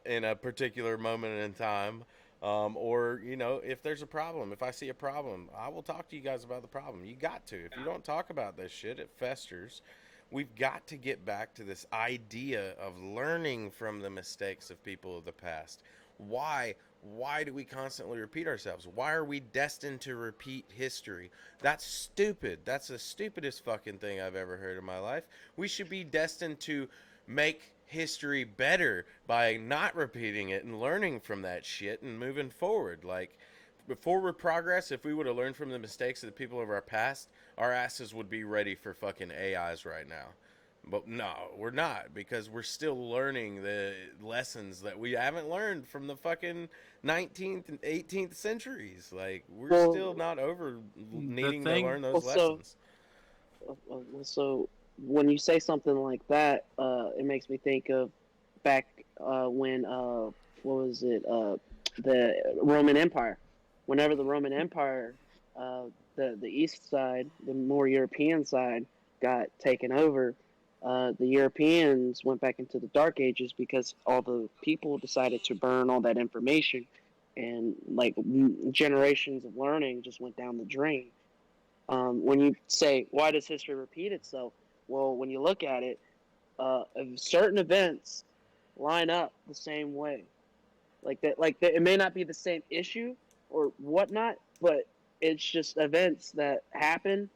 in a particular moment in time. Or, you know, if there's a problem, if I see a problem, I will talk to you guys about the problem. You got to. If you don't talk about this shit, it festers. We've got to get back to this idea of learning from the mistakes of people of the past. Why do we constantly repeat ourselves? Why are we destined to repeat history? That's stupid. That's the stupidest fucking thing I've ever heard in my life. We should be destined to make history better by not repeating it and learning from that shit and moving forward. Like, forward progress, if we would have learned from the mistakes of the people of our past, our asses would be ready for fucking AIs right now. But no, we're not, because we're still learning the lessons that we haven't learned from the fucking 19th and 18th centuries. Like, we're still not over needing to learn those lessons. So when you say something like that, it makes me think of back when what was it? The Roman Empire. Whenever the Roman Empire, the east side, the more European side, got taken over, the Europeans went back into the Dark Ages because all the people decided to burn all that information, and like generations of learning just went down the drain. When you say, why does history repeat itself? Well, when you look at it, certain events line up the same way. It may not be the same issue or whatnot, but it's just events that happen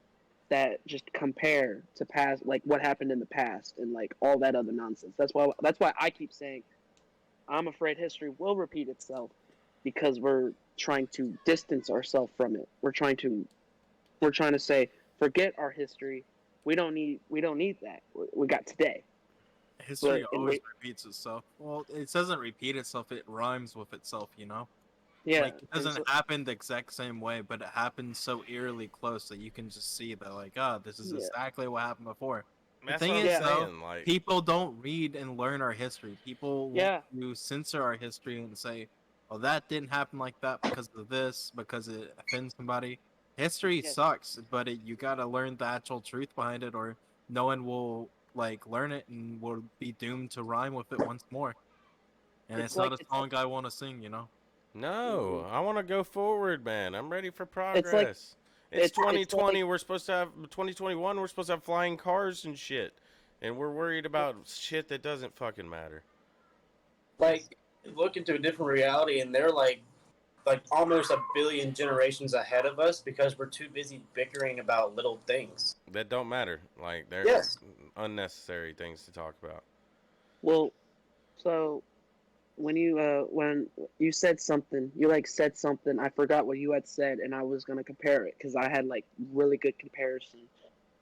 that just compare to past, like what happened in the past and like all that other nonsense. That's why I keep saying I'm afraid history will repeat itself, because we're trying to distance ourselves from it. We're trying to say, forget our history. We don't need that. We got today. History always repeats itself. Well, it doesn't repeat itself. It rhymes with itself, you know? Yeah. Like, it doesn't happen the exact same way, but it happens so eerily close that you can just see that, like, this is exactly what happened before. The thing is, though, people don't read and learn our history. People who censor our history and say, well, that didn't happen like that because of this, because it offends somebody. History sucks, but you gotta learn the actual truth behind it, or no one will like learn it and will be doomed to rhyme with it once more. And it's not a song I want to sing, you know. No, I want to go forward, man. I'm ready for progress. It's 2020. We're supposed to have 2021. We're supposed to have flying cars and shit, and we're worried about shit that doesn't fucking matter. Like, look into a different reality, and they're like almost a billion generations ahead of us because we're too busy bickering about little things that don't matter. Like, they're unnecessary things to talk about. Well, so when you said something, said something, I forgot what you had said, and I was gonna compare it because I had like really good comparison.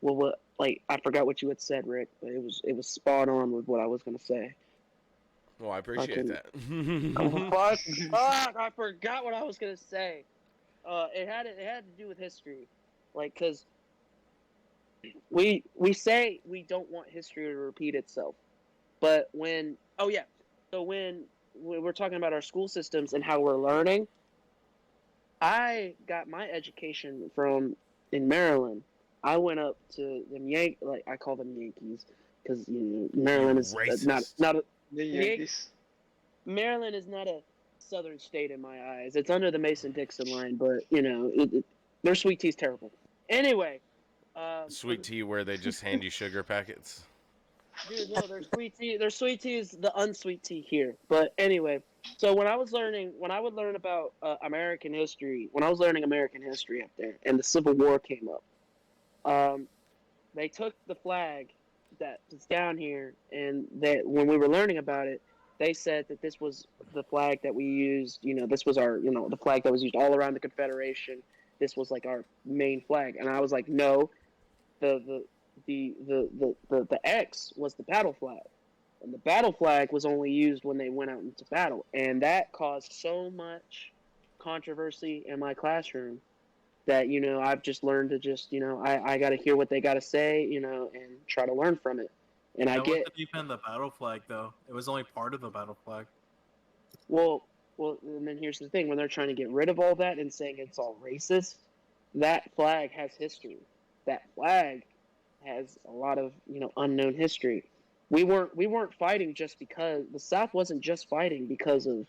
Well, I forgot what you had said, Rick, but it was spot on with what I was gonna say. Well, I appreciate that. Fuck! I forgot what I was gonna say. It had to do with history, like, cause we say we don't want history to repeat itself, but when we're talking about our school systems and how we're learning, I got my education in Maryland. I went up to them I call them Yankees because Maryland is not a Yankees. Maryland is not a southern state in my eyes. It's under the Mason-Dixon line, but their sweet tea's terrible. Anyway, sweet tea where they just hand you sugar packets. Dude, no, their sweet tea is the unsweet tea here. But anyway, so when I would learn about American history, when I was learning American history up there, and the Civil War came up, They took the flag that's down here, and that when we were learning about it, they said that this was the flag that we used. This was our, the flag that was used all around the Confederation. This was like our main flag, and I was like, no, the X was the battle flag, and the battle flag was only used when they went out into battle, and that caused so much controversy in my classroom that I've just learned to just I got to hear what they got to say, and try to learn from it. And I That get wasn't even the battle flag, though. It was only part of the battle flag. well, and then here's the thing: when they're trying to get rid of all that and saying it's all racist, that flag has history. That flag has a lot of unknown history. We weren't fighting just because the South wasn't just fighting because of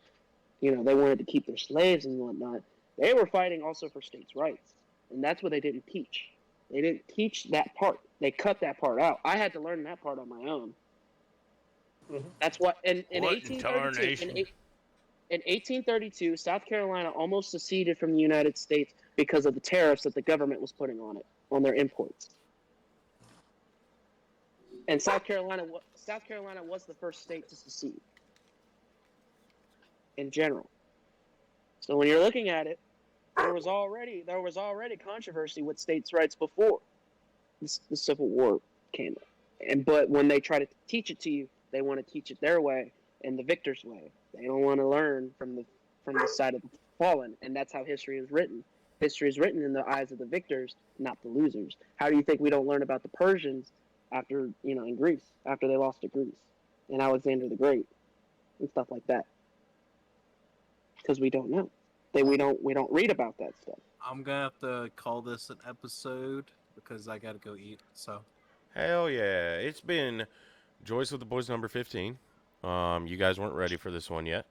they wanted to keep their slaves and whatnot. They were fighting also for states' rights, and that's what they didn't teach. They didn't teach that part. They cut that part out. I had to learn that part on my own. Mhm. That's what in What 1832 tarnation? in 1832, South Carolina almost seceded from the United States because of the tariffs that the government was putting on their imports. And South Carolina was the first state to secede in general. So when you're looking at it, there was already controversy with states' rights before the Civil War came up. But when they try to teach it to you, they want to teach it their way and the victor's way. They don't want to learn from the side of the fallen, and that's how history is written. History is written in the eyes of the victors, not the losers. How do you think we don't learn about the Persians after in Greece, after they lost to Greece, and Alexander the Great, and stuff like that? Because we don't know. We don't read about that stuff. I'm gonna have to call this an episode because I gotta go eat. So Hell yeah. It's been Joyz with the Boys number 15. You guys weren't ready for this one yet.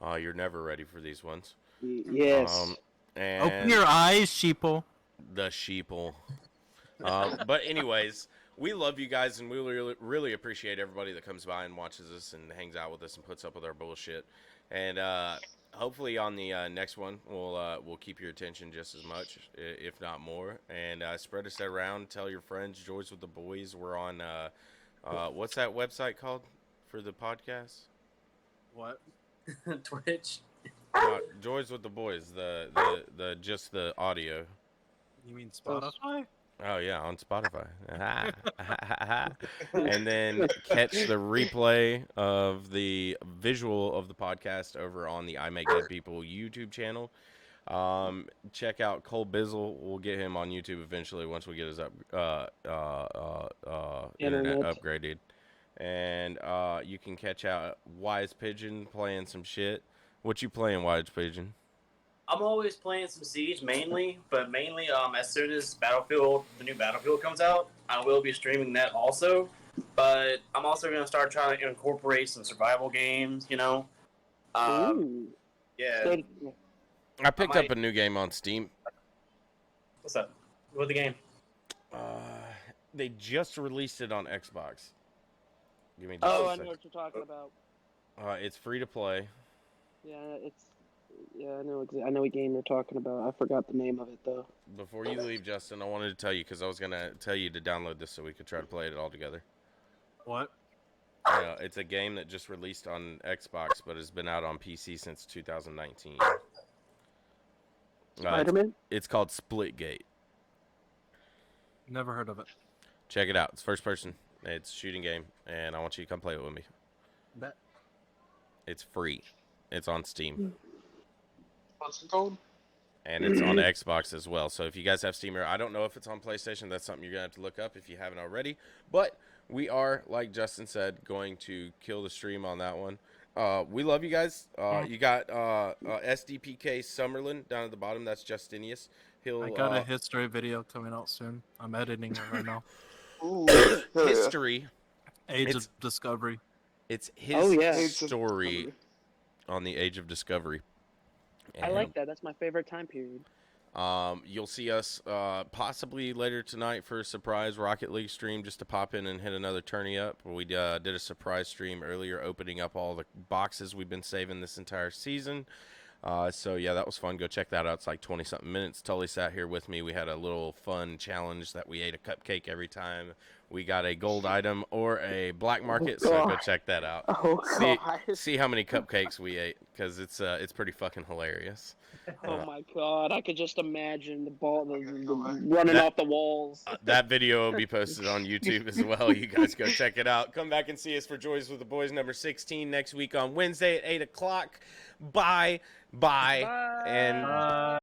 You're never ready for these ones. Yes. And open your eyes, sheeple. the sheeple. But anyways, we love you guys, and we really appreciate everybody that comes by and watches us and hangs out with us and puts up with our bullshit. And hopefully on the next one, we'll keep your attention just as much, if not more. And spread us around. Tell your friends. Joyz with the Boys. We're on what's that website called for the podcast? What? Twitch. Joyz with the Boys. The just the audio. You mean Spotify? Oh yeah, on Spotify. And then catch the replay of the visual of the podcast over on the I Make Good People YouTube channel. Check out Cole Bizzle. We'll get him on YouTube eventually once we get his internet upgraded. And you can catch out Wise Pigeon playing some shit. What you playing, Wise Pigeon? I'm always playing some Siege mainly, but mainly as soon as the new Battlefield comes out, I will be streaming that also. But I'm also going to start trying to incorporate some survival games, Ooh. Yeah. So, I picked up a new game on Steam. What's up? What the game? They just released it on Xbox. Give me just I a know second. what you're talking about. It's free to play. I know what game you're talking about. I forgot the name of it though. Before you leave, Justin, I wanted to tell you because I was gonna tell you to download this so we could try to play it all together. What? It's a game that just released on Xbox, but has been out on PC since 2019. Spider-Man? It's called Splitgate. Never heard of it. Check it out. It's first person. It's a shooting game, and I want you to come play it with me. Bet. It's free. It's on Steam. What's it called? And it's on Xbox as well. So if you guys have Steam here, I don't know if it's on PlayStation. That's something you're going to have to look up if you haven't already. But we are, like Justin said, going to kill the stream on that one. We love you guys. You got SDPK Summerlin down at the bottom. That's Justinius. I got a history video coming out soon. I'm editing it right now. Ooh, hell yeah. History. Age of Discovery. It's his yeah. story on the Age of Discovery. I like that. That's my favorite time period. You'll see us possibly later tonight for a surprise Rocket League stream just to pop in and hit another tourney up. We did a surprise stream earlier opening up all the boxes we've been saving this entire season. So yeah, that was fun. Go check that out. It's like 20-something minutes. Tully sat here with me. We had a little fun challenge that we ate a cupcake every time we got a gold item or a black market. So go check that out. Oh god. See how many cupcakes we ate, because it's pretty fucking hilarious. Oh my god. I could just imagine the ball running off the walls. That video will be posted on YouTube as well. You guys go check it out. Come back and see us for Joyz with the Boys number 16 next week on Wednesday at 8 o'clock. Bye. Bye. And